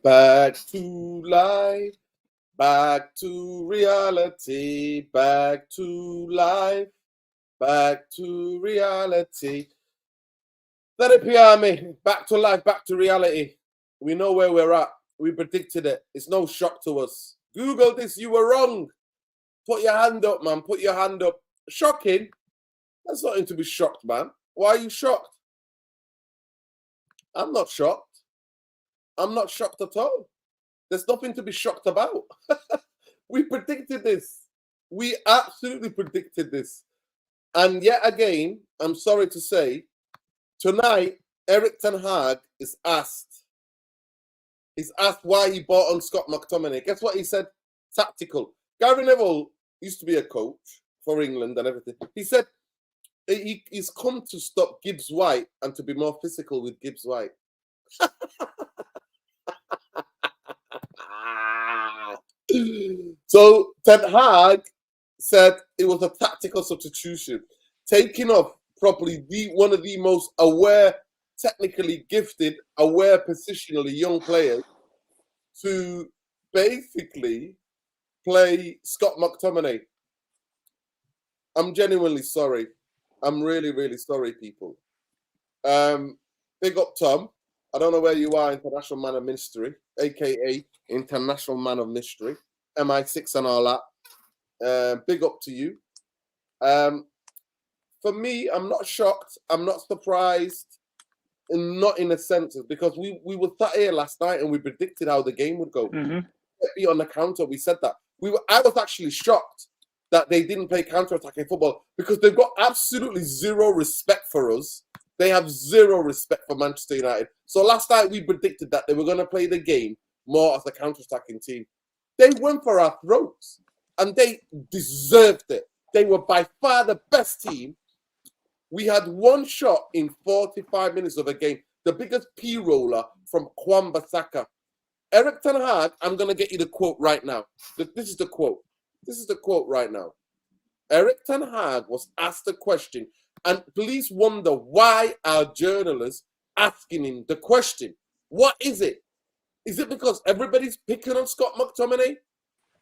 Back to life, back to reality, back to life, back to reality. Therapy Army, back to life, back to reality. We know where we're at. We predicted it. It's no shock to us. Google this, you were wrong. Put your hand up, man. Put your hand up. Shocking? That's nothing to be shocked, man. Why are you shocked? I'm not shocked. I'm not shocked at all. There's nothing to be shocked about. We predicted this. We absolutely predicted this. And yet again, I'm sorry to say, tonight, Eric Ten Hag is asked. He's asked why he bought on Scott McTominay. Guess what he said? Tactical. Gary Neville used to be a coach for England and everything. He said he's come to stop Gibbs White and to be more physical with Gibbs White. So Ten Hag said it was a tactical substitution, taking off probably one of the most aware, technically gifted, aware positionally young players to basically play Scott McTominay. I'm genuinely sorry. I'm really, really sorry, people. Big up, Tom. I don't know where you are, International Man of Mystery, a.k.a. International Man of Mystery, MI6 and all that. Big up to you. For me, I'm not shocked. I'm not surprised. And not in a sense, because we were sat here last night and we predicted how the game would go. Be on the counter, we said that. I was actually shocked that they didn't play counter-attacking football because they've got absolutely zero respect for us. They have zero respect for Manchester United. So last night we predicted that they were going to play the game more as a counter-attacking team. They went for our throats and they deserved it. They were by far the best team. We had one shot in 45 minutes of a game, the biggest P-roller from Wan-Bissaka. Eric Ten Hag, I'm going to get you the quote right now. This is the quote. This is the quote right now. Eric Ten Hag was asked a question, and please wonder why our journalists asking him the question. What is it? Is it because everybody's picking on Scott McTominay?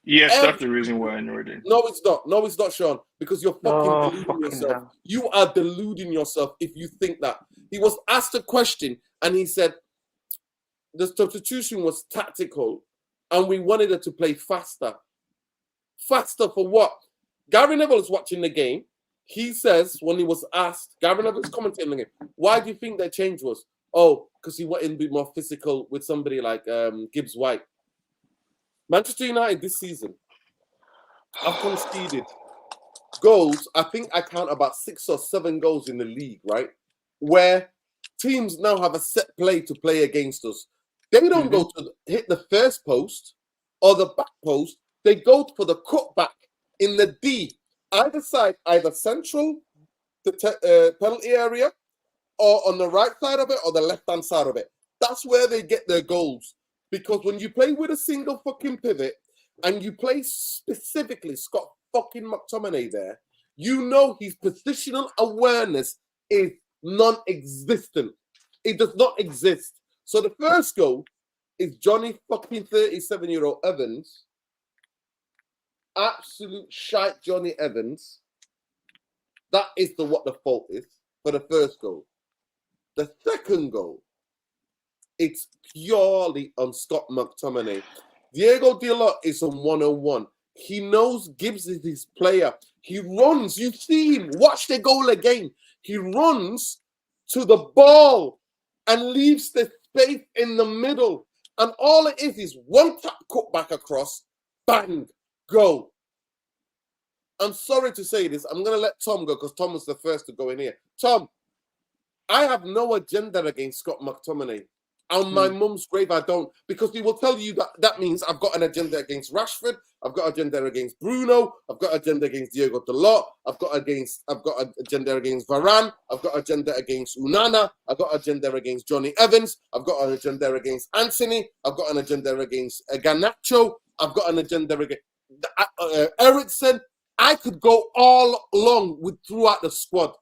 Yes, that's the reason why I know it. No, it's not. No, it's not, Sean. Because you're fucking deluding yourself. Hell. You are deluding yourself if you think that. He was asked a question, and he said the substitution was tactical, and we wanted it to play faster. Faster for what? Gary Neville is watching the game. He says when he was asked, Gary Neville is commentating the game, why do you think that change was? Oh, because he wanted to be more physical with somebody like Gibbs White. Manchester United this season have conceded goals. I think I count about 6 or 7 goals in the league, right? Where teams now have a set play to play against us. They don't go to hit the first post or the back post. They go for the cutback in the D, either side, either central, the penalty area, or on the right side of it or the left-hand side of it. That's where they get their goals. Because when you play with a single fucking pivot and you play specifically Scott fucking McTominay there, you know his positional awareness is non-existent. It does not exist. So the first goal is Johnny fucking 37-year-old Evans. Absolute shite Johnny Evans. That is what the fault is for the first goal. The second goal, it's purely on Scott McTominay. Diego Dalot is on 101. He knows Gibbs is his player. He runs. You see him. Watch the goal again. He runs to the ball and leaves the space in the middle. And all it is one tap cut back across. Bang. Go. I'm sorry to say this. I'm going to let Tom go because Tom was the first to go in here. Tom, I have no agenda against Scott McTominay. On my mum's grave, I don't, because he will tell you that means I've got an agenda against Rashford, I've got an agenda against Bruno, I've got an agenda against Diego Dalot, I've got an agenda against Varane, I've got an agenda against Unana, I've got an agenda against Johnny Evans, I've got an agenda against Anthony, I've got an agenda against Garnacho, I've got an agenda against Ericsson. I could go all along throughout the squad.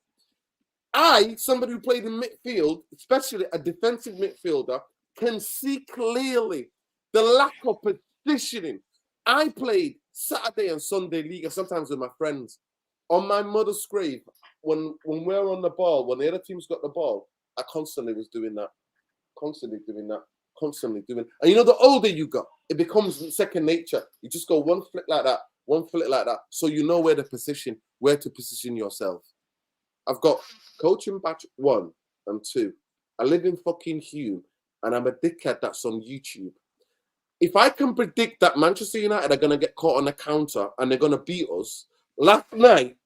Somebody who played in midfield, especially a defensive midfielder, can see clearly The lack of positioning. I played Saturday and Sunday league, and sometimes with my friends. On my mother's grave, when we're on the ball, when the other team's got the ball, I constantly was doing that. Constantly doing that. Constantly doing. And you know, the older you got, it becomes second nature. You just go one flick like that, one flick like that. So you know where to position yourself. I've got coaching batch 1 and 2. I live in fucking Hume, and I'm a dickhead that's on YouTube. If I can predict that Manchester United are going to get caught on a counter and they're going to beat us, last night,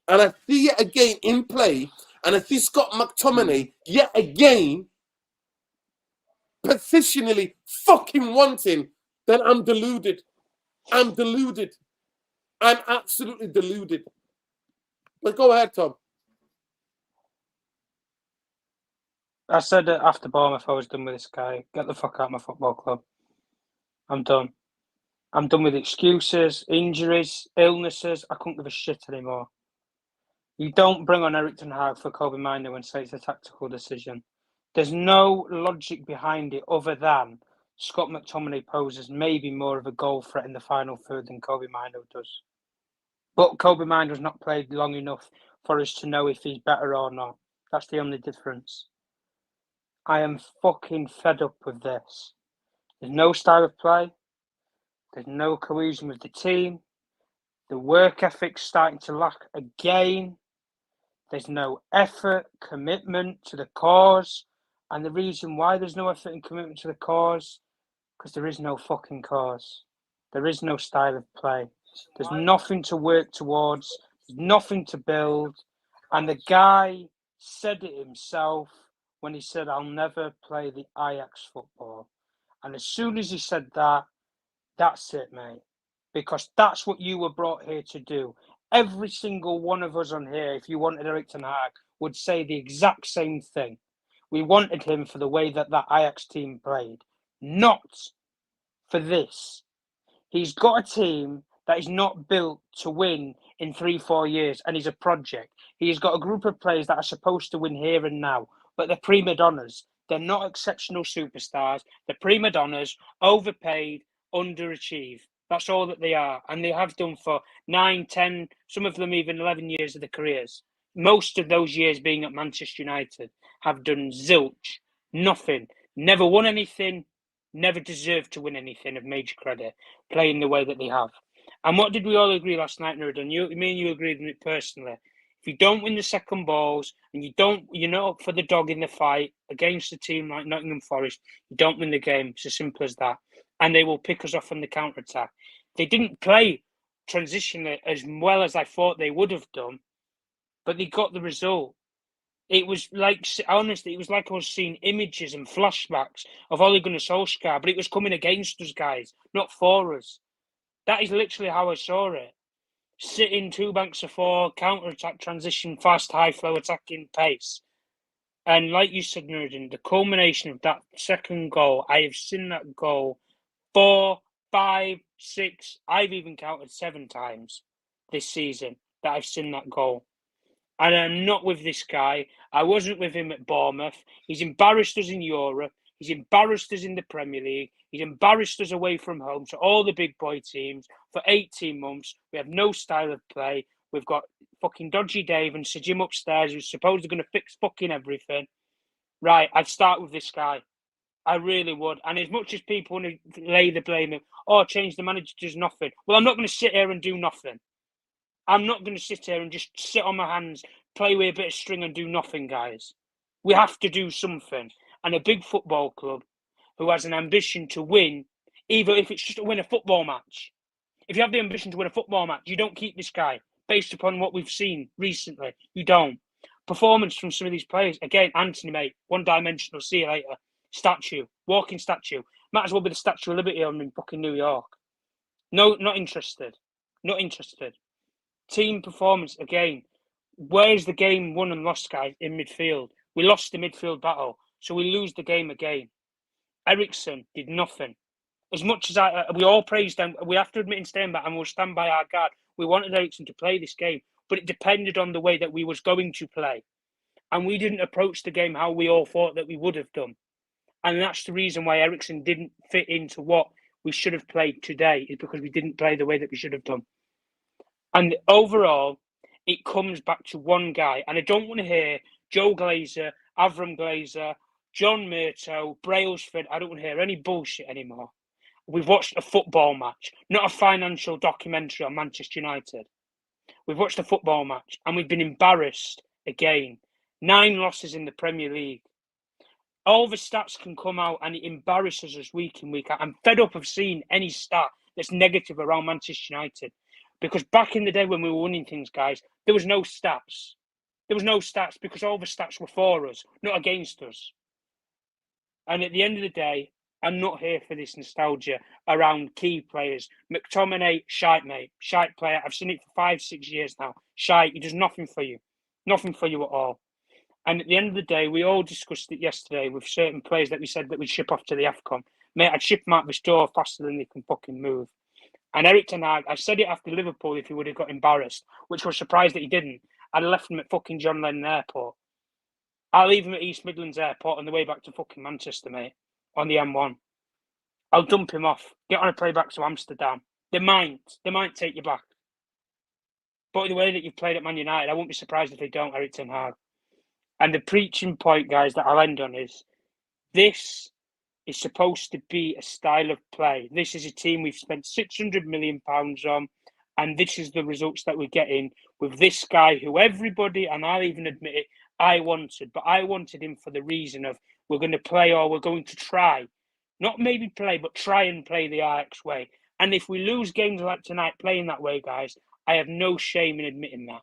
and I see it again in play, and I see Scott McTominay yet again positionally fucking wanting, then I'm deluded. I'm deluded. I'm absolutely deluded. But go ahead, Tom. I said that after Bournemouth I was done with this guy. Get the fuck out of my football club. I'm done. I'm done with excuses, injuries, illnesses. I couldn't give a shit anymore. You don't bring on Ten Hag for Kobe Mino and say it's a tactical decision. There's no logic behind it other than Scott McTominay poses maybe more of a goal threat in the final third than Kobe Mino does. But Kobe Mino's not played long enough for us to know if he's better or not. That's the only difference. I am fucking fed up with this. There's no style of play. There's no cohesion with the team. The work ethic's starting to lack again. There's no effort, commitment to the cause. And the reason why there's no effort and commitment to the cause, because there is no fucking cause. There is no style of play. There's nothing to work towards. There's nothing to build. And the guy said it himself when he said, I'll never play the Ajax football. And as soon as he said that, that's it, mate. Because that's what you were brought here to do. Every single one of us on here, if you wanted Ten Hag, would say the exact same thing. We wanted him for the way that Ajax team played, not for this. He's got a team that is not built to win in 3-4 years, and he's a project. He's got a group of players that are supposed to win here and now, but they're prima donnas. They're not exceptional superstars. They're prima donnas, overpaid, underachieve. That's all that they are. And they have done for 9, 10, some of them even 11 years of their careers. Most of those years being at Manchester United have done zilch, nothing, never won anything, never deserved to win anything of major credit, playing the way that they have. And what did we all agree last night, Nuruddin? Me and you agreed on it personally. If you don't win the second balls and you're not up for the dog in the fight against a team like Nottingham Forest, you don't win the game. It's as simple as that. And they will pick us off on the counter-attack. They didn't play transitionally as well as I thought they would have done, but they got the result. It was like, honestly, it was like I was seeing images and flashbacks of Ole Gunnar Solskjaer, but it was coming against us, guys, not for us. That is literally how I saw it. Sitting 2 banks of 4, counter-attack, transition, fast, high-flow, attacking pace. And like you said, Nuruddin, the culmination of that second goal, I have seen that goal 4, 5, 6, I've even counted 7 times this season that I've seen that goal. And I'm not with this guy. I wasn't with him at Bournemouth. He's embarrassed us in Europe. He's embarrassed us in the Premier League. He's embarrassed us away from home to all the big boy teams for 18 months. We have no style of play. We've got fucking Dodgy Dave and Sir Jim upstairs who's supposed to going to fix fucking everything. Right, I'd start with this guy. I really would. And as much as people want to lay the blame of, change the manager does nothing. Well, I'm not going to sit here and do nothing. I'm not going to sit here and just sit on my hands, play with a bit of string and do nothing, guys. We have to do something. And a big football club who has an ambition to win, even if it's just to win a football match. If you have the ambition to win a football match, you don't keep this guy based upon what we've seen recently. You don't. Performance from some of these players. Again, Anthony, mate, one-dimensional, see you later. Statue, walking statue. Might as well be the Statue of Liberty in fucking New York. No, not interested. Not interested. Team performance, again. Where's the game won and lost, guys, in midfield? We lost the midfield battle, so we lose the game again. Eriksen did nothing. As much as we all praised him, we have to admit in Steinbach, and we'll stand by our guard. We wanted Eriksen to play this game, but it depended on the way that we was going to play. And we didn't approach the game how we all thought that we would have done. And that's the reason why Eriksen didn't fit into what we should have played today, is because we didn't play the way that we should have done. And overall, it comes back to one guy. And I don't want to hear Joe Glazer, Avram Glazer, John Murto, Brailsford. I don't want to hear any bullshit anymore. We've watched a football match, not a financial documentary on Manchester United. We've watched a football match and we've been embarrassed again. 9 losses in the Premier League. All the stats can come out and it embarrasses us week in, week out. I'm fed up of seeing any stat that's negative around Manchester United. Because back in the day when we were winning things, guys, there was no stats. There was no stats because all the stats were for us, not against us. And at the end of the day, I'm not here for this nostalgia around key players. McTominay, shite, mate. Shite player. I've seen it for 5-6 years now. Shite. He does nothing for you. Nothing for you at all. And at the end of the day, we all discussed it yesterday with certain players that we said that we'd ship off to the AFCON. Mate, I'd ship them out this door faster than they can fucking move. And Erik Ten Hag, I said it after Liverpool if he would have got embarrassed, which was surprised that he didn't. I'd have left him at fucking John Lennon Airport. I'll leave him at East Midlands Airport on the way back to fucking Manchester, mate, on the M1. I'll dump him off, get on a plane back to Amsterdam. They might take you back. But the way that you've played at Man United, I won't be surprised if they don't, Erik Ten Hag. And the preaching point, guys, that I'll end on is this is supposed to be a style of play. This is a team we've spent £600 million on, and this is the results that we're getting with this guy who everybody, and I'll even admit it, I wanted. But I wanted him for the reason of we're going to play or we're going to try. Not maybe play, but try and play the Ajax way. And if we lose games like tonight playing that way, guys, I have no shame in admitting that.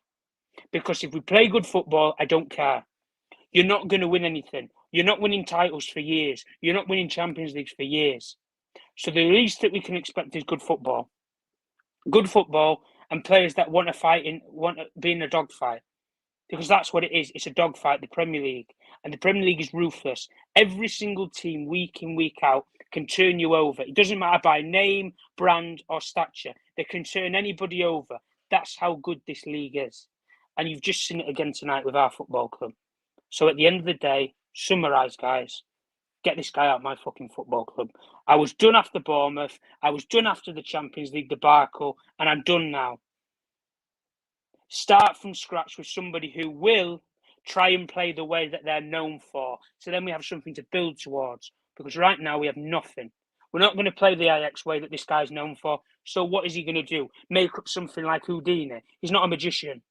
Because if we play good football, I don't care. You're not going to win anything. You're not winning titles for years. You're not winning Champions Leagues for years. So the least that we can expect is good football. Good football and players that want to fight, want to be in a dogfight. Because that's what it is. It's a dogfight, the Premier League. And the Premier League is ruthless. Every single team, week in, week out, can turn you over. It doesn't matter by name, brand, or stature. They can turn anybody over. That's how good this league is. And you've just seen it again tonight with our football club. So at the end of the day, summarise, guys. Get this guy out of my fucking football club. I was done after Bournemouth. I was done after the Champions League debacle. And I'm done now. Start from scratch with somebody who will try and play the way that they're known for. So then we have something to build towards. Because right now we have nothing. We're not going to play the Ajax way that this guy's known for. So what is he going to do? Make up something like Houdini? He's not a magician.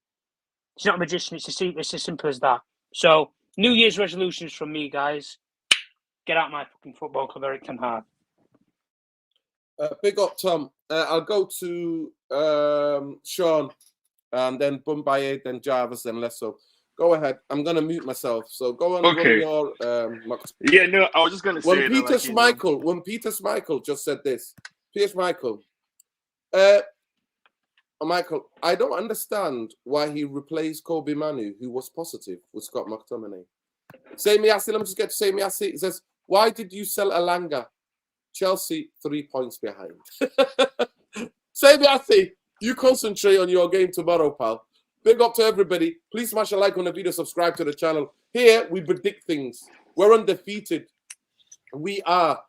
He's not a magician. It's as simple as that. So, New Year's resolutions from me, guys. Get out of my fucking football club, Erik Ten Hag. Big up, Tom. I'll go to Sean, and then Bumbaye, then Jarvis, then Lesso. Go ahead. I'm going to mute myself. So go on. Okay. Your, yeah, no, I was just going to say when Peter Schmeichel, when Peter Schmeichel just said this, Piers Michael, Michael, I don't understand why he replaced Kobe Manu, who was positive, with Scott McTominay. Samiasi, let me just get to Samiasi. He says, why did you sell Elanga? Chelsea 3 points behind. Samiasi, you concentrate on your game tomorrow, pal. Big up to everybody. Please smash a like on the video, subscribe to the channel. Here, we predict things. We're undefeated. We are.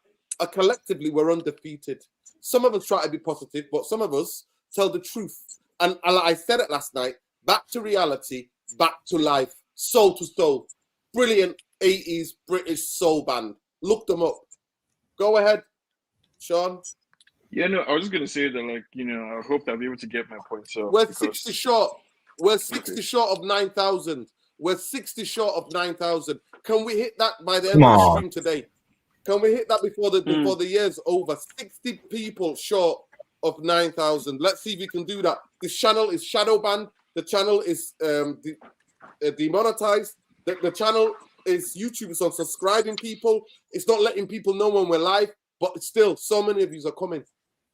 Collectively, we're undefeated. Some of us try to be positive, but some of us tell the truth. And I said it last night, back to reality, back to life, soul to soul. Brilliant 80s British soul band. Look them up. Go ahead, Sean. Yeah, no, I was just going to say that, like, you know, I hope that I'll be able to get my points up. We're 60 short. We're 60 short of 9,000. We're 60 short of 9,000. Can we hit that by the end of the stream today? Can we hit that before the year's over? 60 people short of 9,000. Let's see if we can do that. This channel is shadow banned. The channel is demonetized. The channel is YouTube is unsubscribing people. It's not letting people know when we're live, but still, so many of you are coming.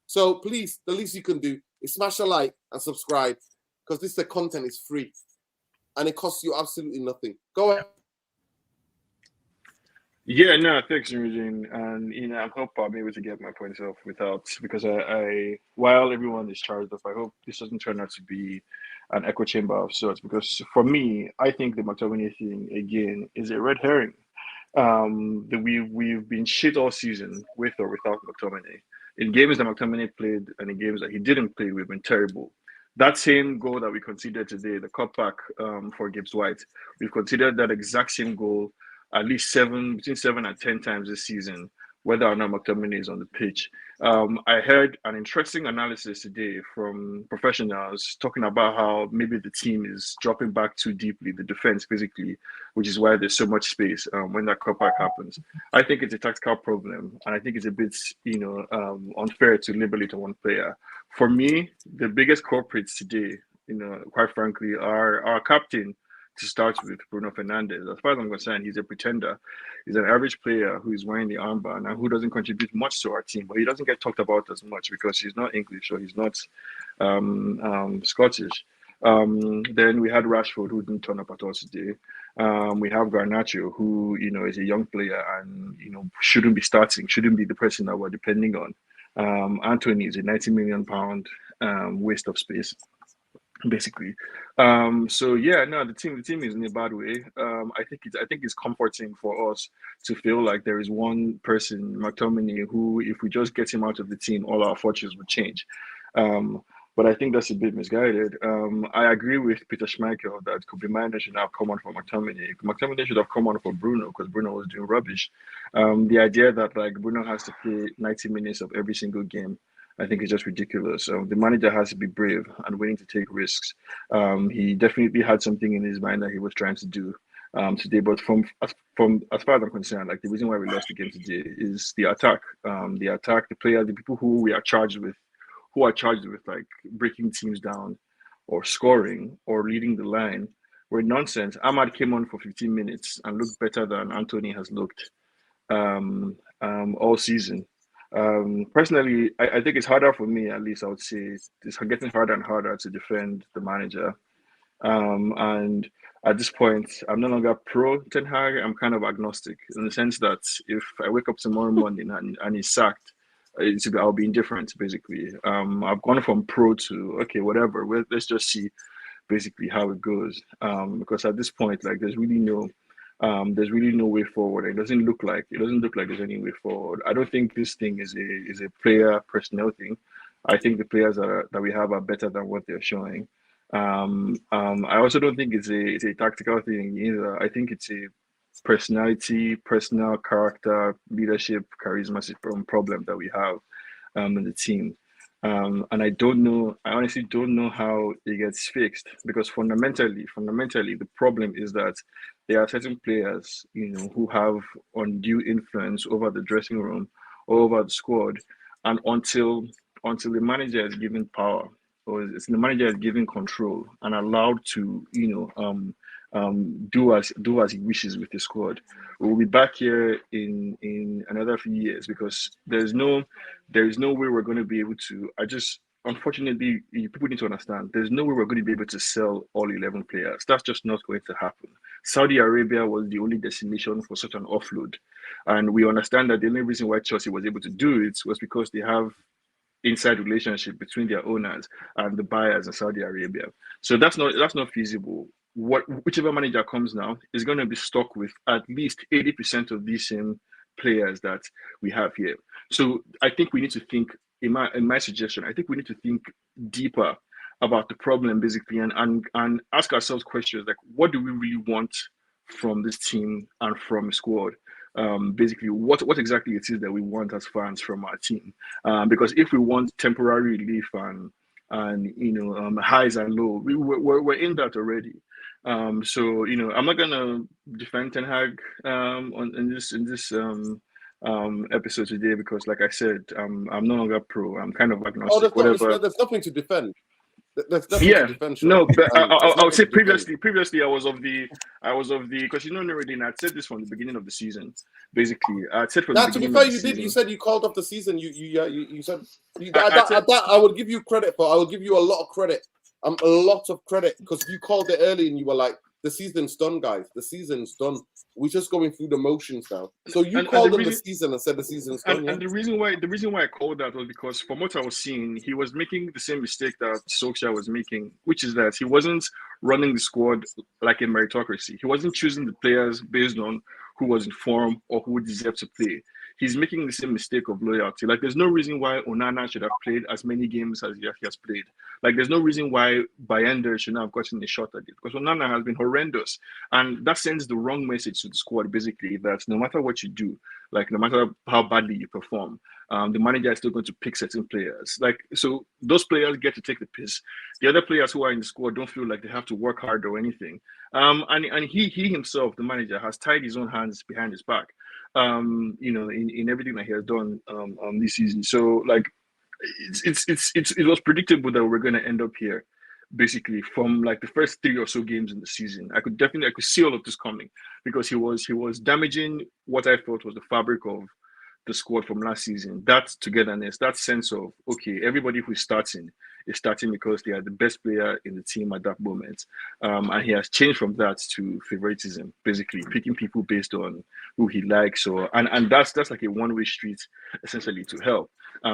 So please, the least you can do is smash a like and subscribe, because the content is free and it costs you absolutely nothing. Go ahead. Yeah, no, thanks, Eugene. And, you know, I hope I'm able to get my points off because I while everyone is charged up, I hope this doesn't turn out to be an echo chamber of sorts. Because for me, I think the McTominay thing, again, is a red herring. We've been shit all season with or without McTominay. In games that McTominay played and in games that he didn't play, we've been terrible. That same goal that we considered today, the cutback for Gibbs White, we've considered that exact same goal at least between 7 and 10 times this season, whether or not McTominay is on the pitch. I heard an interesting analysis today from professionals talking about how maybe the team is dropping back too deeply, the defense physically, which is why there's so much space when that cutback happens. I think it's a tactical problem, and I think it's a bit, unfair to label it on one player. For me, the biggest culprits today, quite frankly, are our captain, to start with, Bruno Fernandes. As far as I'm concerned, he's a pretender. He's an average player who is wearing the armband and who doesn't contribute much to our team. But he doesn't get talked about as much because he's not English or he's not Scottish. Then we had Rashford, who didn't turn up at all today. We have Garnacho, who is a young player and shouldn't be starting, shouldn't be the person that we're depending on. Anthony is a £90 million waste of space, basically. The team is in a bad way. I think it's comforting for us to feel like there is one person, McTominay, who, if we just get him out of the team, all our fortunes would change. But I think that's a bit misguided. I agree with Peter Schmeichel that Kobe Mino should have come on for McTominay. McTominay should have come on for Bruno because Bruno was doing rubbish. The idea that Bruno has to play 90 minutes of every single game, I think it's just ridiculous. The manager has to be brave and willing to take risks. He definitely had something in his mind that he was trying to do today. But as far as I'm concerned, the reason why we lost the game today is the attack. The players, the people who are charged with breaking teams down, or scoring, or leading the line, were nonsense. Ahmad came on for 15 minutes and looked better than Anthony has looked all season. Personally, I think it's harder for me, at least I would say, it's getting harder and harder to defend the manager. And at this point, I'm no longer pro Ten Hag. I'm kind of agnostic in the sense that if I wake up tomorrow morning and he's sacked, I'll be indifferent, basically. I've gone from pro to, okay, whatever. Let's just see basically how it goes. Because at this point, there's really no way forward. It doesn't look like there's any way forward. I don't think this thing is a player personnel thing. I think the players that we have are better than what they're showing. I also don't think it's a tactical thing either. I think it's a personality, personal character, leadership, charisma problem that we have in the team. And I honestly don't know how it gets fixed, because fundamentally, the problem is that there are certain players, who have undue influence over the dressing room, over the squad, and until the manager is given power, or the manager is given control and allowed to, do as he wishes with the squad, we'll be back here in another few years, because there is no way we're going to be able to. Unfortunately, people need to understand, there's no way we're going to be able to sell all 11 players. That's just not going to happen. Saudi Arabia was the only destination for such an offload. And we understand that the only reason why Chelsea was able to do it was because they have inside relationship between their owners and the buyers in Saudi Arabia. So that's not feasible. Whichever manager comes now is going to be stuck with at least 80% of these same players that we have here. So I think we need to think, in my suggestion, I think we need to think deeper about the problem, basically, and ask ourselves questions like, what do we really want from this team and from a squad? Basically, what exactly it is that we want as fans from our team? Because if we want temporary relief and highs and lows, we're in that already. So I'm not gonna defend Ten Hag in this episode today, because, like I said, I'm no longer pro. I'm kind of agnostic. There's nothing to defend. There's nothing to defend. Sean. No, but I would say previously I was of the because Nuruddin, I'd said this from the beginning of the season. Basically, I said from the beginning. To be fair, you did. You said you called off the season. You said that I would give you credit for. I will give you a lot of credit. A lot of credit, because you called it early and you were like, the season's done, guys. The season's done. We're just going through the motions now. So you called him the season and said the season's done. And the reason why I called that was because, from what I was seeing, he was making the same mistake that Solskjaer was making, which is that he wasn't running the squad like a meritocracy. He wasn't choosing the players based on who was in form or who deserved to play. He's making the same mistake of loyalty. Like, there's no reason why Onana should have played as many games as he has played. Like, there's no reason why Bayender should not have gotten a shot at it, because Onana has been horrendous. And that sends the wrong message to the squad, basically, that no matter what you do, like, no matter how badly you perform, the manager is still going to pick certain players. Like, so those players get to take the piss. The other players who are in the squad don't feel like they have to work hard or anything. And he himself, the manager, has tied his own hands behind his back, in everything that he has done this season. So, like, it was predictable that we're going to end up here, basically, from like the first 3 or so games in the season. I could see all of this coming, because he was damaging what I thought was the fabric of the squad from last season. That togetherness, that sense of, okay, everybody who's starting is starting because they are the best player in the team at that moment. And he has changed from that to favoritism, basically picking people based on who he likes. And that's like a one-way street, essentially, to hell.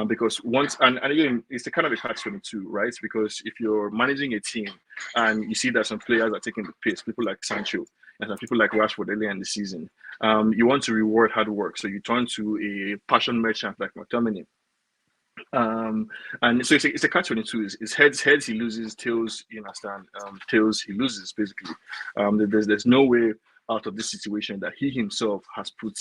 Because once, and again, it's a kind of a catch-22, right? Because if you're managing a team and you see that some players are taking the piss, people like Sancho and some people like Rashford earlier in the season, you want to reward hard work. So you turn to a passion merchant like McTominay. And so it's a catch-22. It's heads he loses, tails, you understand, tails he loses, basically. There's no way out of this situation that he himself has put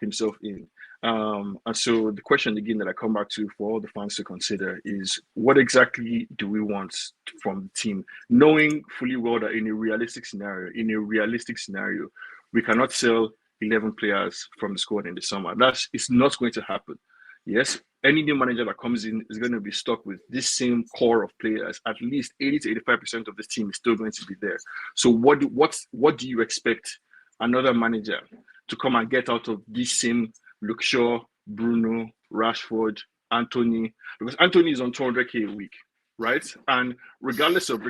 himself in. And so the question again that I come back to for all the fans to consider is, what exactly do we want from the team, knowing fully well that in a realistic scenario, we cannot sell 11 players from the squad in the summer. It's not going to happen. Yes, any new manager that comes in is going to be stuck with this same core of players. At least 80 to 85% of the team is still going to be there. So what do you expect another manager to come and get out of this same Luke Shaw, Bruno, Rashford, Anthony? Because Anthony is on 200k a week, right? And regardless of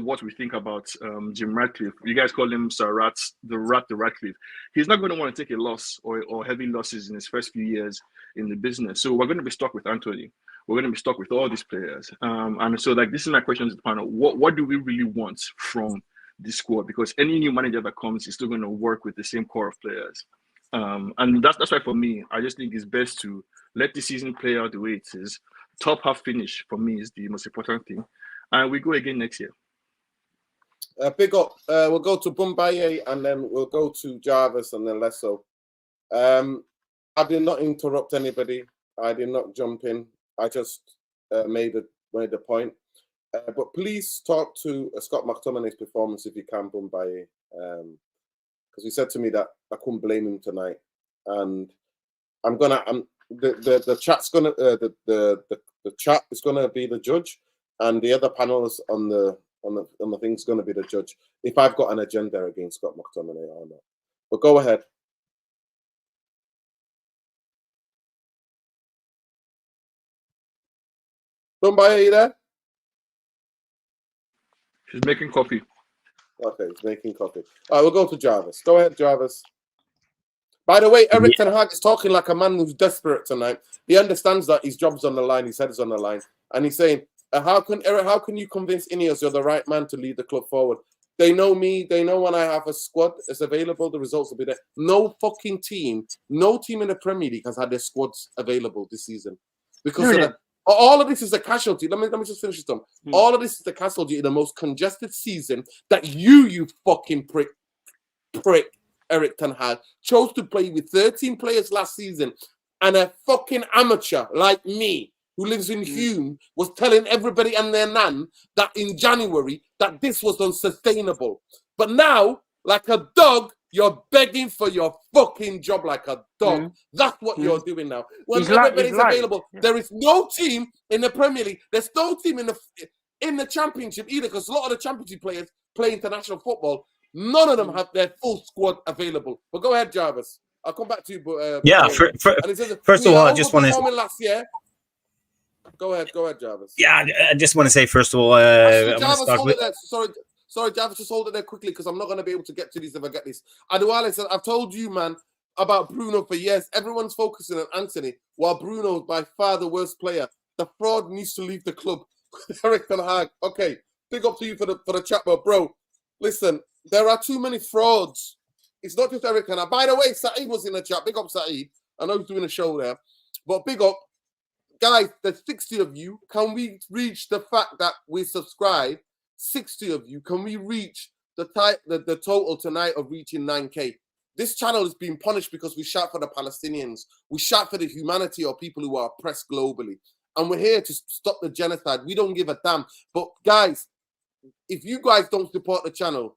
what we think about Jim Ratcliffe, you guys call him Sir Rat, the Ratcliffe, he's not going to want to take a loss or heavy losses in his first few years in the business. So we're going to be stuck with Anthony. We're going to be stuck with all these players. And so, like, this is my question to the panel. What do we really want from this squad? Because any new manager that comes is still going to work with the same core of players. And that's why, for me, I just think it's best to let the season play out the way it is. Top half finish, for me, is the most important thing. And we go again next year. Big up. We'll go to Bumbaye, and then we'll go to Jarvis, and then Lesso. I did not interrupt anybody. I did not jump in. I just made a point. But please talk to Scott McTominay's performance if you can, Bumbaye. Because he said to me that I couldn't blame him tonight, and the chat's gonna the chat is gonna be the judge, and the other panelists on the thing's gonna be the judge if I've got an agenda against Scott McTominay or not. But go ahead. Bumbaye, are you there? She's making coffee. Okay, he's making coffee. All right, we'll go to Jarvis. Go ahead, Jarvis. By the way, Eric Ten Hag is talking like a man who's desperate tonight. He understands that his job's on the line, his head is on the line, and he's saying, how can you convince Ineos you're the right man to lead the club forward? They know me. They know when I have a squad that's available, the results will be there. No fucking team, no team in the Premier League has had their squads available this season. Because all of this is a casualty. Let me just finish this, Tom. All of this is the casualty in the most congested season that you fucking prick, Eric Ten Hag, chose to play with 13 players last season, and a fucking amateur like me who lives in Hume was telling everybody and their nan that in January that this was unsustainable. But now, like a dog, you're begging for your fucking job like a dog. That's what you're doing now. When everybody's available, there is no team in the Premier League. There's no team in the Championship either, because a lot of the Championship players play international football. None of them have their full squad available. But go ahead, Jarvis. I'll come back to you. First of all, I just want to. Last year. Go ahead, Jarvis. Yeah, I just want to say, first of all, I'm going to start with. Sorry, Jarvis, just hold it there quickly, because I'm not going to be able to get to these if I get this. Adewale said, I've told you, man, about Bruno for years. Everyone's focusing on Anthony, while Bruno is by far the worst player. The fraud needs to leave the club. Eric Ten Hag. Okay, big up to you for the chat, but bro, listen, there are too many frauds it's not just Eric Ten Hag. By the way, Saeed was in the chat. Big up, Saeed. I know he's doing a show there. But big up. Guys, there's 60 of you. Can we reach the fact that we subscribe? 60 of you. Can we reach the total tonight of reaching 9K? This channel is being punished because we shout for the Palestinians. We shout for the humanity of people who are oppressed globally. And we're here to stop the genocide. We don't give a damn. But guys, if you guys don't support the channel,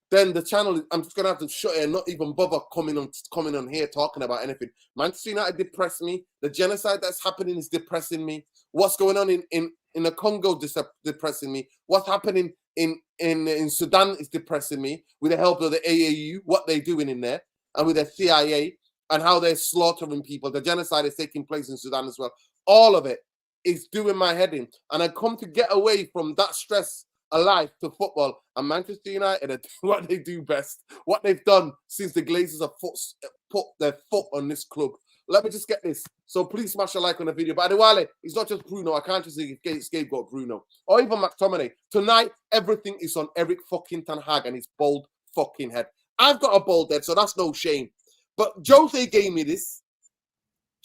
then the channel, I'm just gonna have to shut it and not even bother coming on here talking about anything. Manchester United depressed me. The genocide that's happening is depressing me. What's going on in the Congo is depressing me. What's happening in Sudan is depressing me. With the help of the AAU, what they're doing in there, and with the CIA and how they're slaughtering people. The genocide is taking place in Sudan as well. All of it is doing my head in, and I come to get away from that stress alive to football, and Manchester United are doing what they do best, what they've done since the Glazers have put their foot on this club. Let me just get this. So please smash a like on the video. But Adewale, it's not just Bruno. I can't just say scapegoat Bruno. Or even McTominay. Tonight, everything is on Eric fucking Ten Hag and his bald fucking head. I've got a bald head, so that's no shame. But Jose gave me this.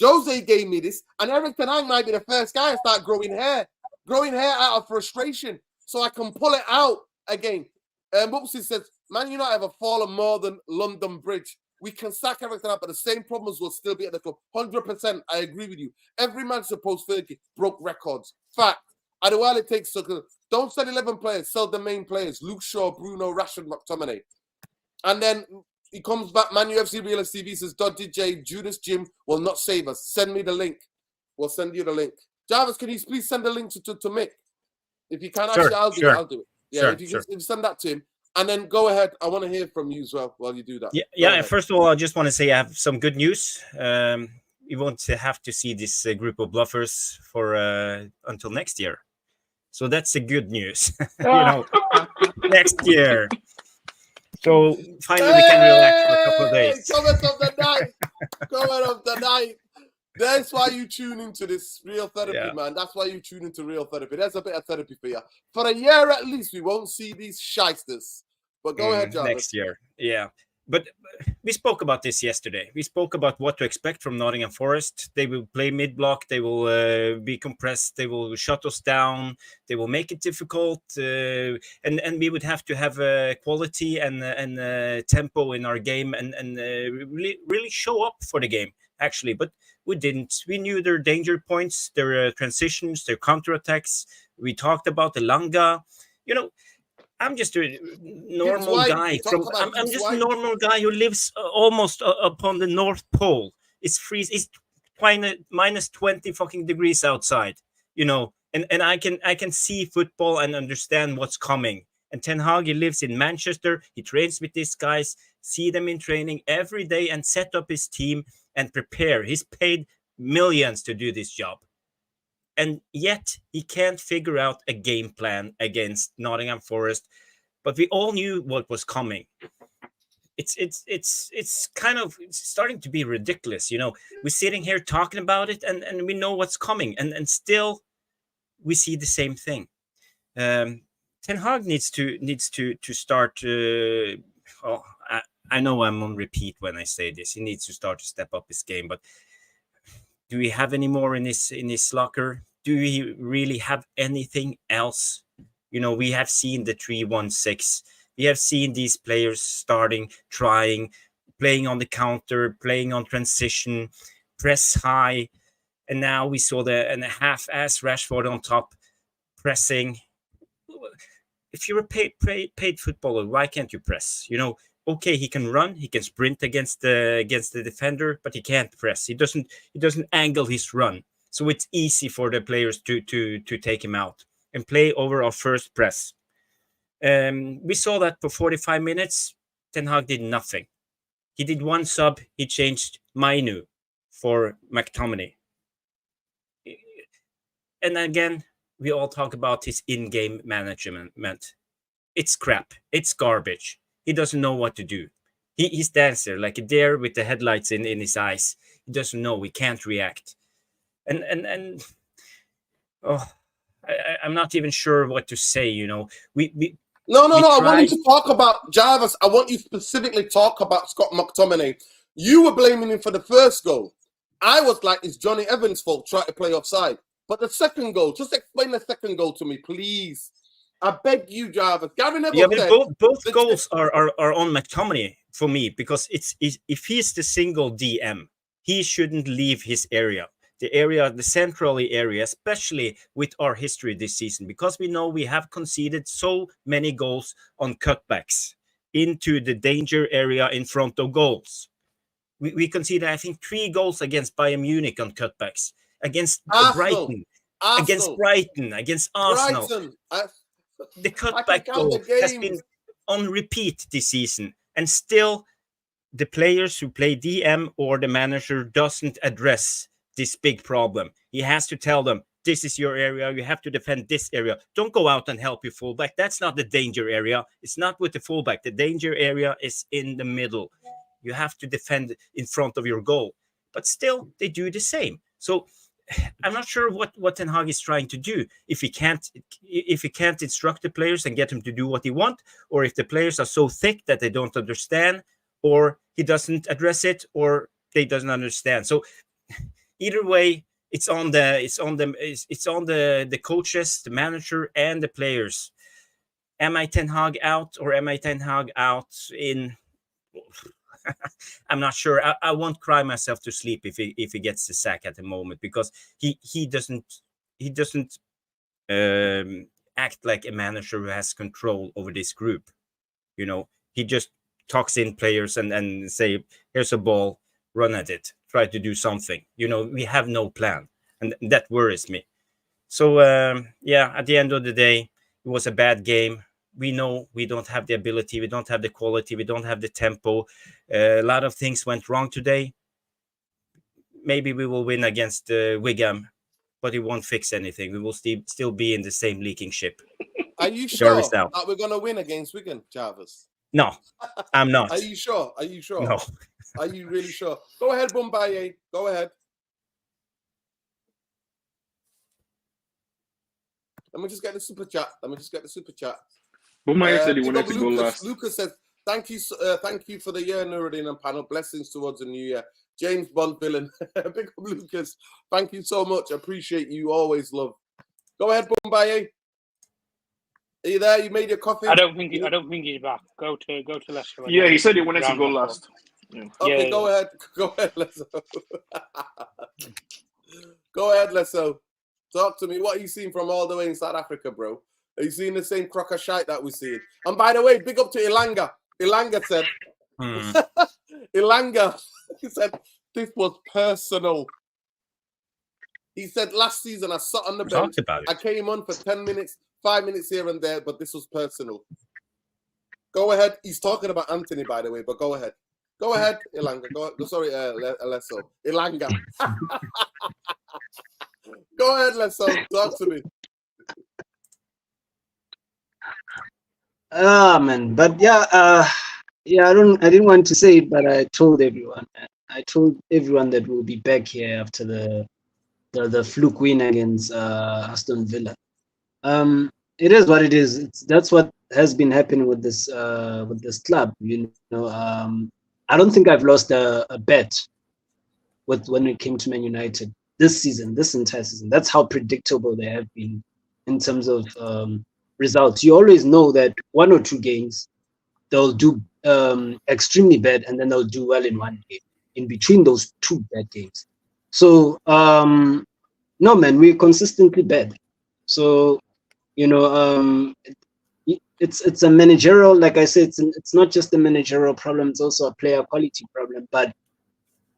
And Eric Ten Hag might be the first guy to start growing hair out of frustration, so I can pull it out again. Mufc says, Man United have fallen more than London Bridge. We can sack everything up, but the same problems will still be at the club. 100%, I agree with you. Every manager post Fergie broke records. Fact. Adewale takes so don't sell 11 players, sell the main players. Luke Shaw, Bruno, Rashford, McTominay. And then he comes back, Man UFC Realist TV says, Dodgy J, Judas Jim will not save us. Send me the link. We'll send you the link. Jarvis, can you please send the link to Mick? If you can, sure, actually, I'll do it. Yeah, sure, if you send that to him. And then go ahead. I want to hear from you as well while you do that. Yeah. First of all, I just want to say I have some good news. You won't have to see this group of bluffers for until next year. So that's the good news. Next year. So finally we can relax for a couple of days. Comment of the night. Comment of the night. That's why you tune into this real therapy, man. That's why you tune into real therapy. There's a bit of therapy for you. For a year at least, we won't see these shysters. But go ahead, Jarvis. Next year, yeah. But we spoke about this yesterday. We spoke about what to expect from Nottingham Forest. They will play mid-block. They will be compressed. They will shut us down. They will make it difficult. And we would have to have quality and tempo in our game and really show up for the game, actually. But we didn't. We knew their danger points, their transitions, their counterattacks. We talked about Elanga. I'm just a normal guy. I'm just a normal guy who lives almost upon the North Pole. It's freezing. It's minus 20 fucking degrees outside. And I can see football and understand what's coming. And Ten Hag, he lives in Manchester. He trains with these guys, see them in training every day, and set up his team and prepare. He's paid millions to do this job. And yet he can't figure out a game plan against Nottingham Forest. But we all knew what was coming. It's kind of starting to be ridiculous. We're sitting here talking about it and we know what's coming. And still we see the same thing. Ten Hag needs to start. I know I'm on repeat when I say this. He needs to start to step up his game. But do we have any more in his locker? Do we really have anything else? We have seen the 3-1-6. We have seen these players starting, trying, playing on the counter, playing on transition, press high. And now we saw the half-ass Rashford on top, pressing. If you're a paid footballer, why can't you press? Okay, he can run, he can sprint against the defender, but he can't press. He doesn't angle his run, so it's easy for the players to take him out and play over our first press. We saw that for 45 minutes. Ten Hag did nothing. He did one sub. He changed Mainu for McTominay, and again we all talk about his in-game management. It's crap. It's garbage. He doesn't know what to do. He stands there like a deer with the headlights in his eyes. He doesn't know. He can't react. I'm not even sure what to say. We No. We I want tried- you to talk about Jarvis. I want you specifically talk about Scott McTominay. You were blaming him for the first goal. I was like, it's Johnny Evans' fault trying to play offside. But the second goal, just explain the second goal to me, please. I beg you, Jarvis. Gary Neville Yeah, but said, both goals are on McTominay for me, because it's if he's the single DM, he shouldn't leave his area. The central area, especially with our history this season, because we know we have conceded so many goals on cutbacks into the danger area in front of goals. We conceded, I think, 3 goals against Bayern Munich on cutbacks, against Brighton, against Brighton, against Arsenal. The cutback goal has been on repeat this season, and still the players who play DM or the manager doesn't address this big problem. He has to tell them, this is your area, you have to defend this area. Don't go out and help your fullback. That's not the danger area. It's not with the fullback. The danger area is in the middle. You have to defend in front of your goal. But still, they do the same. So I'm not sure what Ten Hag is trying to do. If he can't instruct the players and get them to do what he wants, or if the players are so thick that they don't understand, or he doesn't address it, or they doesn't understand. So either way, it's on the coaches, the manager, and the players. Am I Ten Hag out, or am I Ten Hag out in? I'm not sure. I won't cry myself to sleep if he gets the sack at the moment, because he doesn't act like a manager who has control over this group. You know, he just talks in players and say, here's a ball, run at it, try to do something. You know, we have no plan, and that worries me. So yeah, at the end of the day, it was a bad game. We know we don't have the ability, we don't have the quality, we don't have the tempo. A lot of things went wrong today. Maybe we will win against Wigan, but it won't fix anything. We will still be in the same leaking ship. Are you sure that we're going to win against Wigan, Jarvis? No, I'm not. Are you sure? Are you sure? No. Are you really sure? Go ahead, Bumbaye. Go ahead. Let me just get the super chat. Bumbaye said he wanted to go last. Lucas says, thank you for the year, Nuruddin and panel. Blessings towards the new year. James Bond villain. Big up, Lucas. Thank you so much. Appreciate you. Always love. Go ahead, Bumbaye. Are you there? You made your coffee? I don't think he's back. Go to Leicester. Yeah, he said he wanted to go last. Yeah. Okay, go ahead. Go ahead, Lesso. Go ahead, Lesso. Talk to me. What are you seeing from all the way in South Africa, bro? Are you seeing the same crock of shite that we're seeing? And by the way, big up to Elanga. Elanga said, he said, this was personal. He said, last season I sat on the bench. I came on for 10 minutes, 5 minutes here and there, but this was personal. Go ahead. He's talking about Anthony, by the way, but go ahead. Go ahead, Elanga. Sorry, Lesso. Elanga. Go ahead, Lesso. Talk to me. Man, but yeah, I didn't want to say it, but I told everyone. That we'll be back here after the fluke win against Aston Villa. It is what it is. That's what has been happening with this club. You know, I don't think I've lost a bet when it came to Man United this entire season. That's how predictable they have been in terms of results. You always know that 1 or 2 games they'll do extremely bad, and then they'll do well in one game in between those 2 bad games. So no, man, we're consistently bad. So you know, it's a managerial, like I said, it's not just a managerial problem, it's also a player quality problem. But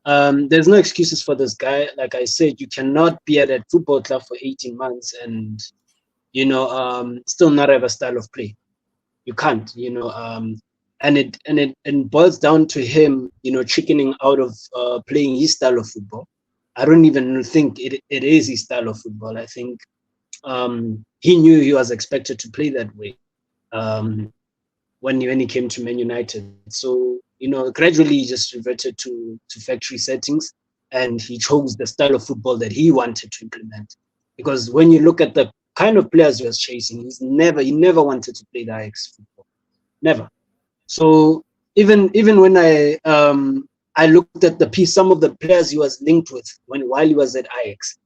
there's no excuses for this guy. Like I said, you cannot be at that football club for 18 months and you know still not have a style of play. You can't, you know, and it boils down to him, you know, chickening out of playing his style of football. I don't even think it is his style of football. I think he knew he was expected to play that way when he came to Man United. So, you know, gradually he just reverted to factory settings, and he chose the style of football that he wanted to implement. Because when you look at the kind of players he was chasing. He never wanted to play the Ajax football, never. So even when I looked at some of the players he was linked with while he was at Ajax,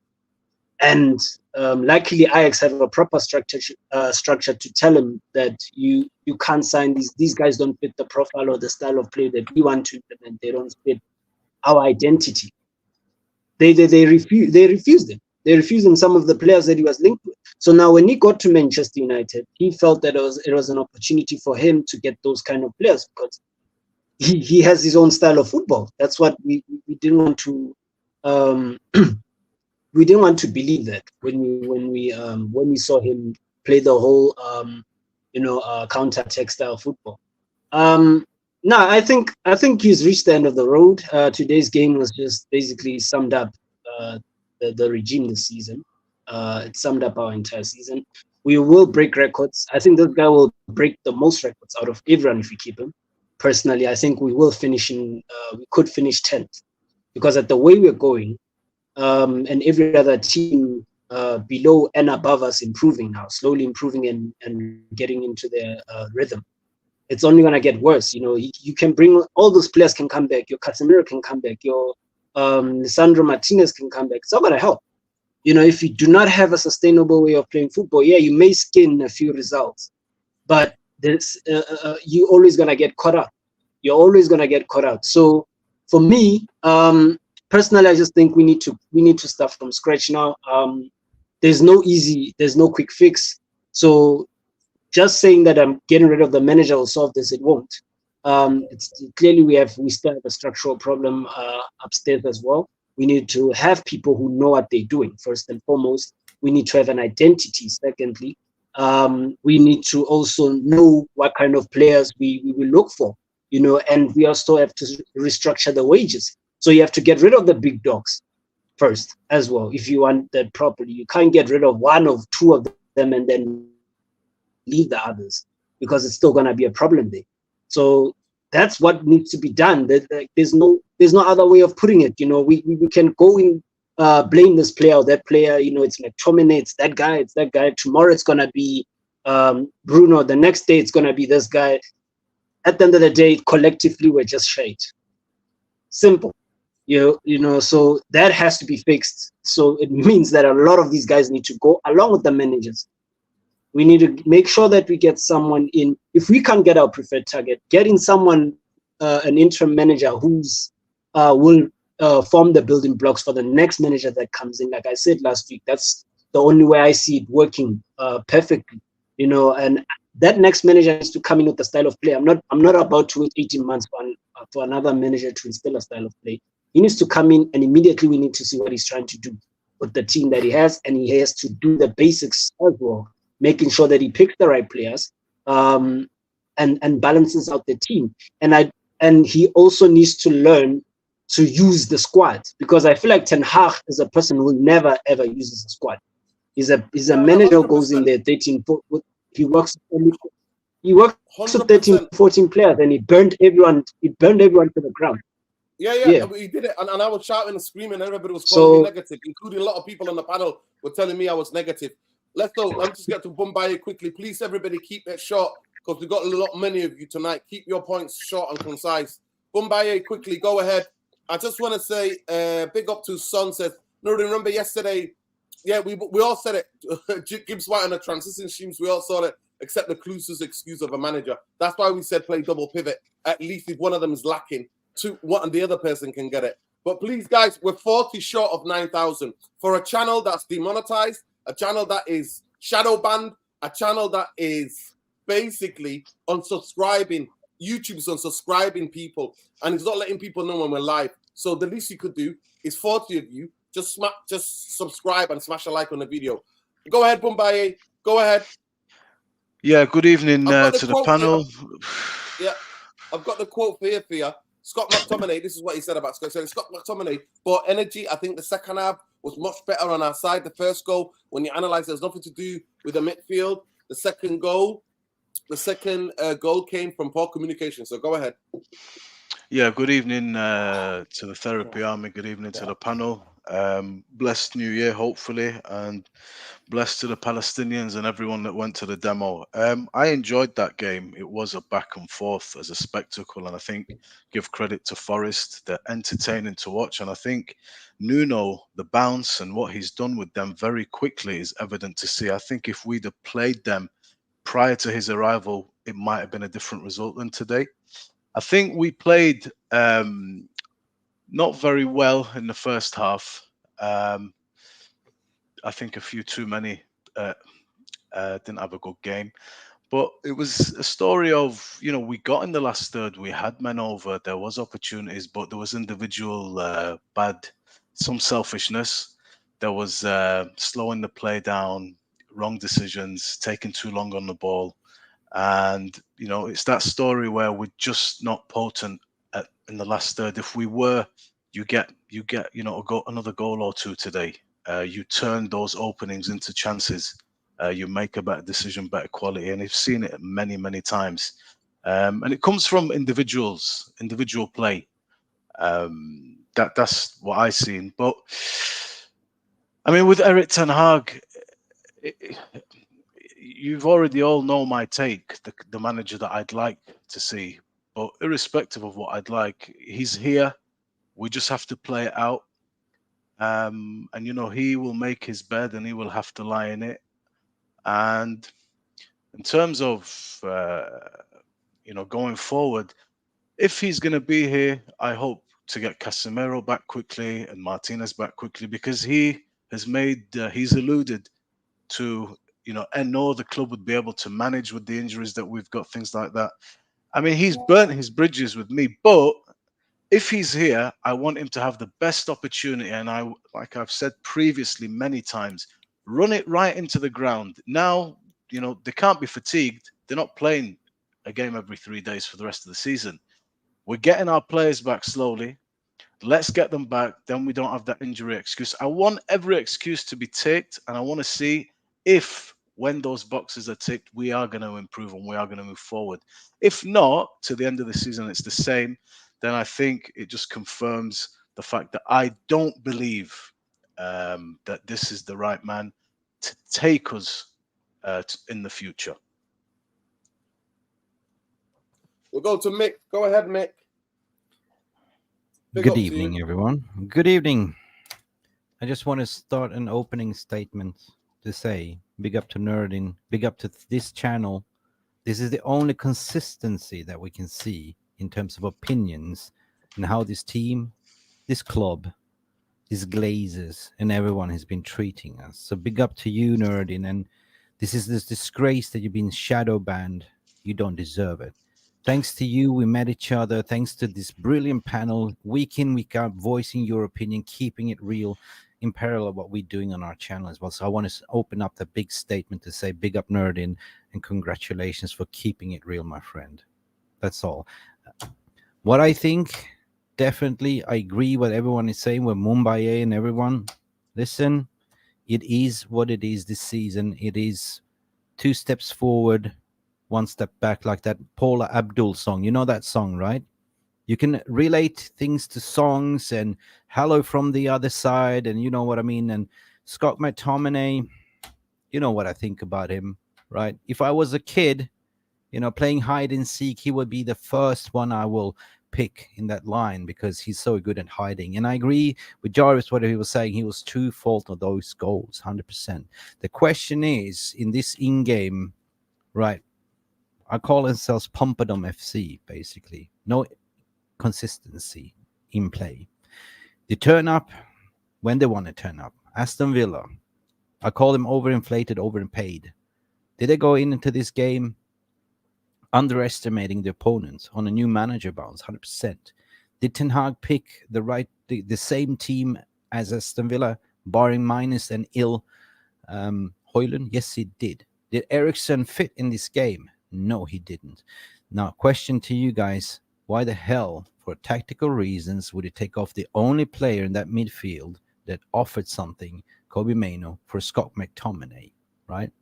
and luckily Ajax have a proper structure to tell him that you can't sign these guys, don't fit the profile or the style of play that we want to implement. They don't fit our identity. They refused him. They refused him some of the players that he was linked with. So now when he got to Manchester United, he felt that it was an opportunity for him to get those kind of players, because he has his own style of football. That's what we didn't want to we didn't want to believe that when we saw him play the whole counter-attack style football. No, I think he's reached the end of the road. Today's game was just basically summed up the regime this season. It summed up our entire season. We will break records. I think this guy will break the most records out of everyone if we keep him. Personally, I think we will finish we could finish 10th, because at the way we're going, and every other team below and above us improving now, slowly improving and getting into their rhythm, it's only going to get worse. You can bring all those players can come back. Your Casemiro can come back. Your Lisandro Martinez can come back. It's not going to help. If you do not have a sustainable way of playing football, yeah, you may skin a few results, but you're always going to get caught up. You're always going to get caught out. So for me, personally, I just think we need to start from scratch now. There's no quick fix. So just saying that I'm getting rid of the manager will solve this, it won't. It's clearly we still have a structural problem upstairs as well. We need to have people who know what they're doing, first and foremost. We need to have an identity, secondly. We need to also know what kind of players we will look for, and we also have to restructure the wages. So you have to get rid of the big dogs first as well, if you want that properly. You can't get rid of one or two of them and then leave the others, because it's still going to be a problem there. So that's what needs to be done. There's no other way of putting it. We can go in, blame this player or that player. It's McTominay, it's that guy, it's that guy. Tomorrow it's going to be Bruno. The next day it's going to be this guy. At the end of the day, collectively we're just shite. Simple. So that has to be fixed. So it means that a lot of these guys need to go along with the managers. We need to make sure that we get someone in. If we can't get our preferred target, getting someone, an interim manager who's will form the building blocks for the next manager that comes in. Like I said last week, that's the only way I see it working perfectly. And that next manager has to come in with the style of play. I'm not about to wait 18 months for another manager to instill a style of play. He needs to come in, and immediately we need to see what he's trying to do with the team that he has, and he has to do the basics as well, making sure that he picks the right players, and balances out the team. And he also needs to learn to use the squad, because I feel like Ten Hag is a person who never ever uses the squad. He's a manager who goes in there 13. He works with 13, 14 players, and he burned everyone to the ground. Yeah. He did it, and I was shouting and screaming. Everybody was calling me negative, including a lot of people on the panel were telling me I was negative. Let's just get to Bombay quickly. Please, everybody, keep it short, because we've got many of you tonight. Keep your points short and concise. Bombay, quickly, go ahead. I just want to say, big up to Son says, no, remember yesterday, yeah, we all said it. Gibbs White and the transition streams, we all saw it, except the Cluse's excuse of a manager. That's why we said play double pivot. At least if one of them is lacking, and the other person can get it. But please, guys, we're 40 short of 9,000. For a channel that's demonetized, a channel that is shadow banned, a channel that is basically unsubscribing. YouTube's unsubscribing people, and it's not letting people know when we're live. So the least you could do is 40 of you just subscribe and smash a like on the video. Go ahead, Bombay. Go ahead. Yeah, good evening to the panel. Yeah, I've got the quote for you. Scott McTominay, this is what he said about Scott. Scott McTominay brought energy. I think the second half was much better on our side. The first goal, when you analyze, there's nothing to do with the midfield. The second goal came from poor communication. So go ahead. Yeah, good evening to the therapy army. Good evening to the panel. Blessed New Year, hopefully, and blessed to the Palestinians and everyone that went to the demo. I enjoyed that game. It was a back and forth as a spectacle, and I think give credit to Forest. They're entertaining to watch, and I think Nuno, the bounce and what he's done with them very quickly is evident to see. I think if we'd have played them prior to his arrival, it might have been a different result than today. I think we played not very well in the first half. I think a few too many didn't have a good game. But it was a story of, we got in the last third, we had men over, there was opportunities, but there was individual some selfishness. There was slowing the play down, wrong decisions, taking too long on the ball. And, it's that story where we're just not potent in the last third. If we were, you get another goal or two today. You turn those openings into chances. You make a better decision, better quality, and you've seen it many, many times. And it comes from individual play. That's what I've seen. But I mean, with Erik Ten Hag, you've already all know my take. The manager that I'd like to see, but irrespective of what I'd like, he's here. We just have to play it out. And he will make his bed, and he will have to lie in it. And in terms of, going forward, if he's going to be here, I hope to get Casemiro back quickly and Martinez back quickly, because he has he's alluded to, and know the club would be able to manage with the injuries that we've got, things like that. I mean, he's burnt his bridges with me, but if he's here, I want him to have the best opportunity. And like I've said previously many times, run it right into the ground. Now, they can't be fatigued. They're not playing a game every 3 days for the rest of the season. We're getting our players back slowly. Let's get them back. Then we don't have that injury excuse. I want every excuse to be ticked, and I want to see if, when those boxes are ticked, we are going to improve and we are going to move forward. If not, to the end of the season, it's the same, then I think it just confirms the fact that I don't believe that this is the right man to take us in the future. We'll go to Mick. Go ahead, Mick. Good evening, everyone. Good evening. I just want to start an opening statement to say, big up to Nerding, big up to this channel. This is the only consistency that we can see in terms of opinions and how this team, this club, these Glazers, and everyone has been treating us. So big up to you, Nerding. And this is this disgrace that you've been shadow banned. You don't deserve it. Thanks to you, we met each other. Thanks to this brilliant panel, week in, week out, voicing your opinion, keeping it real, in parallel what we're doing on our channel as well. So I want to open up the big statement to say big up Nerdin and congratulations for keeping it real, my friend. That's all. What I think, definitely, I agree what everyone is saying with Mumbai and everyone. Listen, it is what it is this season. It is 2 steps forward, 1 step back, like that Paula Abdul song. You know that song, right? You can relate things to songs and Hello from the Other Side, and you know what I mean. And Scott McTominay, you know what I think about him, right? If I was a kid, playing hide and seek, he would be the first one I will pick in that line because he's so good at hiding. And I agree with Jarvis, what he was saying. He was true fault of those goals, 100%. The question is, in this in-game, right, I call ourselves Pumpadom FC, basically. No consistency in play. They turn up when they want to turn up. Aston Villa, I call them overinflated, overpaid. Did they go into this game underestimating the opponents on a new manager bounce? 100%. Did Ten Hag pick the same team as Aston Villa, barring minus and ill Højlund? Yes, he did. Did Eriksen fit in this game? No, he didn't. Now, question to you guys, why the hell, for tactical reasons, would he take off the only player in that midfield that offered something, Kobe Mainoo, for Scott McTominay, right?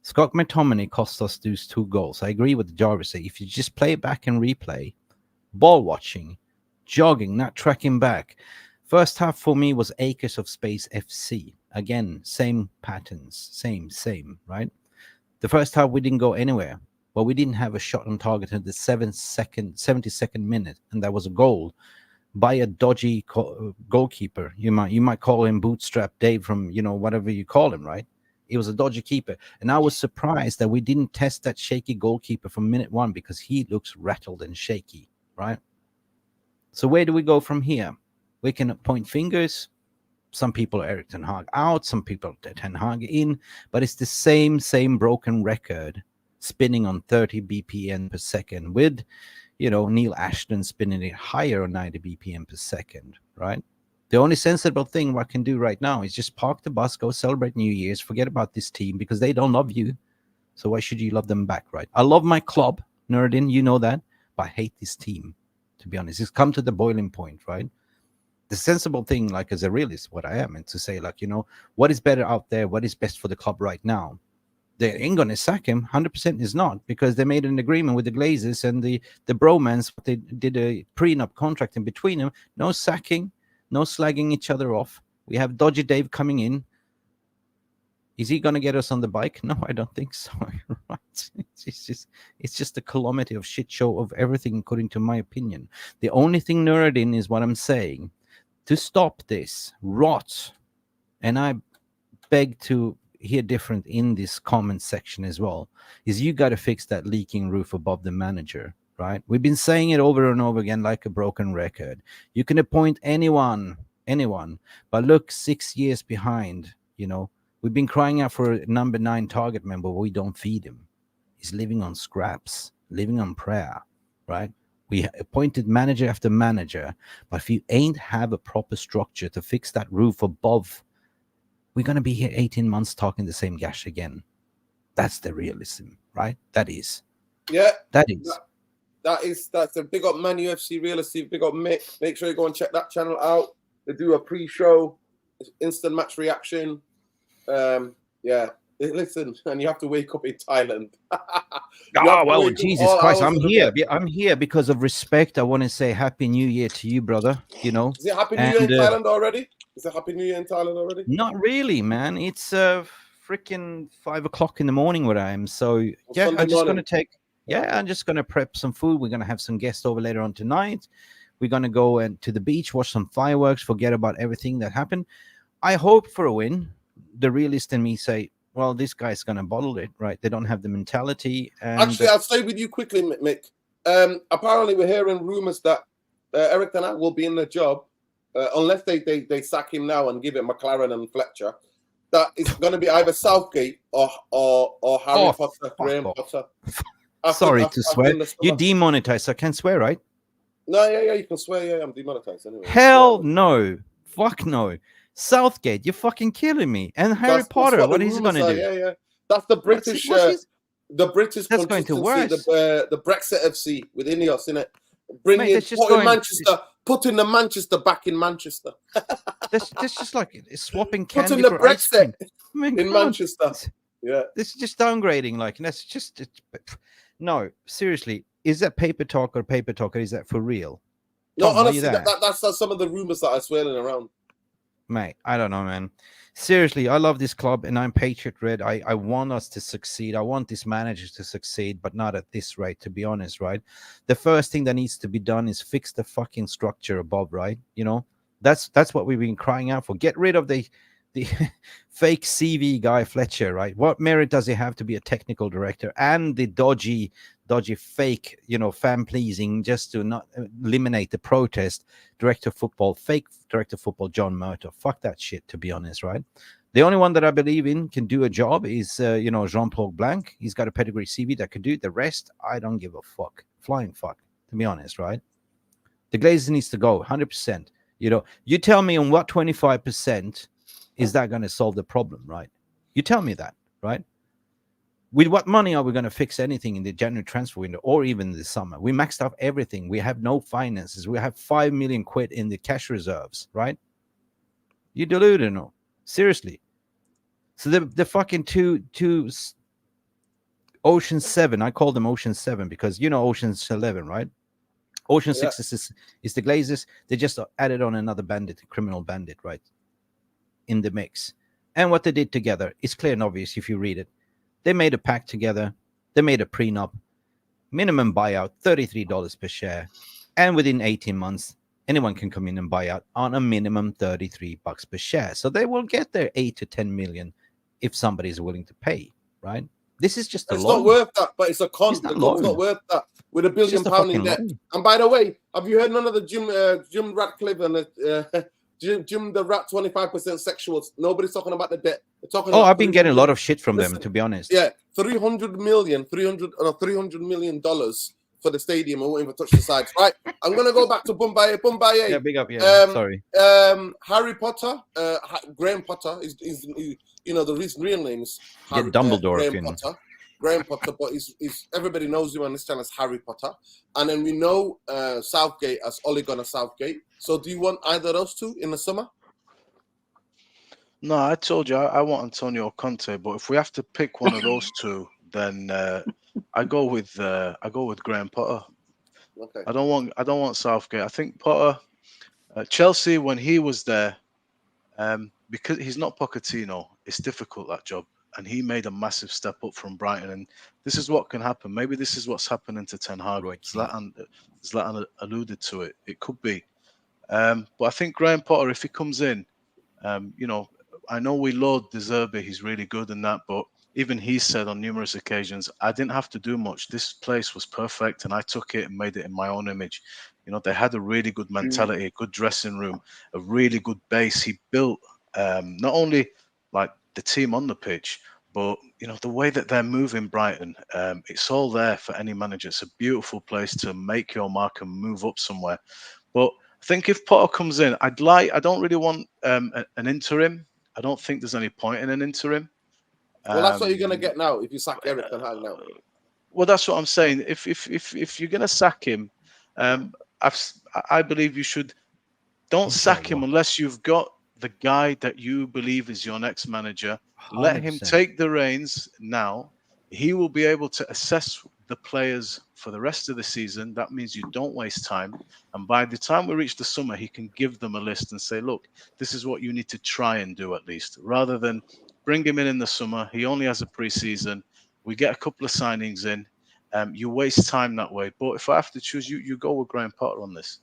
Scott McTominay cost us those 2 goals. I agree with Jarvis. Say, if you just play back and replay, ball watching, jogging, not tracking back. First half for me was Acres of Space FC. Again, same patterns, same, right? The first half we didn't go anywhere, but we didn't have a shot on target in the 72nd minute, and that was a goal by a dodgy goalkeeper. You might call him Bootstrap Dave from, you know, whatever you call him, right? He was a dodgy keeper, and I was surprised that we didn't test that shaky goalkeeper from minute one, because he looks rattled and shaky, right? So where do we go from here? We can point fingers. Some people are Ten Hag out, some people are Ten Hag in, but it's the same broken record, spinning on 30 BPM per second, with, you know, Neil Ashton spinning it higher on 90 BPM per second, right? The only sensible thing what I can do right now is just park the bus, go celebrate New Year's, forget about this team, because they don't love you. So why should you love them back, right? I love my club, Nerdin, you know that, but I hate this team, to be honest. It's come to the boiling point, right? The sensible thing, like as a realist, what I am, and to say, like, you know, what is better out there? What is best for the club right now? They ain't going to sack him. 100% is not, because they made an agreement with the Glazers and the bromance. They did a prenup contract in between them. No sacking, no slagging each other off. We have Dodgy Dave coming in. Is he going to get us on the bike? No, I don't think so. Right? It's just a calamity of shit show of everything, according to my opinion. The only thing nerd in is what I'm saying. To stop this rot, and I beg to hear different in this comment section as well, is you got to fix that leaking roof above the manager, right? We've been saying it over and over again like a broken record. You can appoint anyone, but look, 6 years behind, you know, we've been crying out for a number 9 target man, but we don't feed him. He's living on scraps, living on prayer, right? We appointed manager after manager, but if you ain't have a proper structure to fix that roof above, we're going to be here 18 months talking the same gash again. That's the realism, right? That is. Yeah. That is. That's a big up Man UFC Realisty, big up Mick. Make sure you go and check that channel out. They do a pre-show, instant match reaction. Yeah. Listen, and you have to wake up in Thailand. Well, Jesus Christ, I'm here. I'm here because of respect. I want to say Happy New Year to you, brother. You know, is it Happy New Year in Thailand already? Is it Happy New Year in Thailand already? Not really, man. It's freaking 5 o'clock in the morning where I am. So yeah, I'm just gonna prep some food. We're gonna have some guests over later on tonight. We're gonna go to the beach, watch some fireworks, forget about everything that happened. I hope for a win. The realist in me say, well, this guy's going to bottle it, right? They don't have the mentality. And actually, I'll stay with you quickly, Mick. Apparently, we're hearing rumors that Eric Ten Hag will be in the job unless they sack him now and give it McLaren and Fletcher. That it's going to be either Southgate or Harry Potter, Graham Potter. Sorry to swear. You demonetized, so I can't swear, right? No, yeah, you can swear. Yeah, I'm demonetized anyway. Hell no. Fuck no. Southgate, you're fucking killing me. And Harry Potter, what is he going to do? Yeah. That's the British. The British. That's going to work. The Brexit FC with Ineos in it. Putting the Manchester back in Manchester. That's just like swapping candy putting the for Brexit in Manchester. Yeah. This is just downgrading. Like, and that's just no. Seriously, is that paper talk or is that for real? No, Tom, honestly, that's some of the rumors that are swirling around. Mate, I don't know, man. Seriously, I love this club and I'm Patriot Red. I want us to succeed. I want this manager to succeed, but not at this rate, to be honest, right? The first thing that needs to be done is fix the fucking structure above, right? You know, that's what we've been crying out for. Get rid of the fake CV guy, Fletcher, right? What merit does he have to be a technical director? And the dodgy fake, you know, fan pleasing, just to not eliminate the protest director of football, fake director of football, John Murtaugh. Fuck that shit, to be honest, right? The only one that I believe in can do a job is, Jean-Paul Blanc. He's got a pedigree CV that could do it. The rest, I don't give a fuck. Flying fuck, to be honest, right? The Glazers needs to go 100%. You know, you tell me on what 25% is that going to solve the problem, right? You tell me that, right? With what money are we going to fix anything in the January transfer window or even this summer? We maxed out everything. We have no finances. We have 5 million quid in the cash reserves, right? You delusional. Seriously. So the fucking two Ocean 7, I call them Ocean 7 because, you know, Ocean's 11, right? Ocean Six is the Glazers. They just added on another bandit, criminal bandit, right, in the mix. And what they did together is clear and obvious if you read it. They made a pact together. They made a prenup. Minimum buyout, $33 per share. And within 18 months, anyone can come in and buy out on a minimum $33 per share. So they will get their 8 to 10 million if somebody is willing to pay, right? This is just a It's loan. not worth that, but it's a con. It's not The con's loan. not worth that with £1 billion just a in fucking debt. loan. And by the way, have you heard none of the Jim Ratcliffe and the Jim the Rat 25% sexuals? Nobody's talking about the debt. They're talking Oh, about I've been getting a lot of shit from them, Listen, to be honest. Yeah, $300 million for the stadium. I won't even touch the sides. Right, I'm gonna go back to Bombay. Yeah, big up. Yeah, sorry. Harry Potter, Graham Potter is you know the real name is Harry, Dumbledore. Graham Potter, but he's everybody knows him on this channel as Harry Potter, and then we know Southgate as Ole Gunnar Southgate. So do you want either of those two in the summer? No, I told you I want Antonio Conte, but if we have to pick one of those two, then I go with Graham Potter. Okay. I don't want Southgate. I think Potter, Chelsea when he was there, because he's not Pochettino, it's difficult, that job, and he made a massive step up from Brighton. And this is what can happen. Maybe this is what's happening to Ten Hag. Zlatan alluded to it. It could be, but I think Graham Potter, if he comes in, you know, I know we laud De Zerbi, he's really good in that, but even he said on numerous occasions, I didn't have to do much. This place was perfect, and I took it and made it in my own image. You know, they had a really good mentality, a good dressing room, a really good base. He built not only like the team on the pitch, but you know the way that they're moving Brighton. It's all there for any manager. It's a beautiful place to make your mark and move up somewhere. But I think if Potter comes in, I don't really want an interim. I don't think there's any point in an interim. Well, that's what you're gonna get now if you sack Eric Ten Hag now. Well, that's what I'm saying. If you're gonna sack him, I believe you should don't sack him unless you've got the guy that you believe is your next manager. 100%. Let him take the reins now. He will be able to assess the players for the rest of the season. That means you don't waste time. And by the time we reach the summer, he can give them a list and say, look, this is what you need to try and do at least, rather than bring him in the summer. He only has a pre-season. We get a couple of signings in. You waste time that way. But if I have to choose, you go with Graham Potter on this.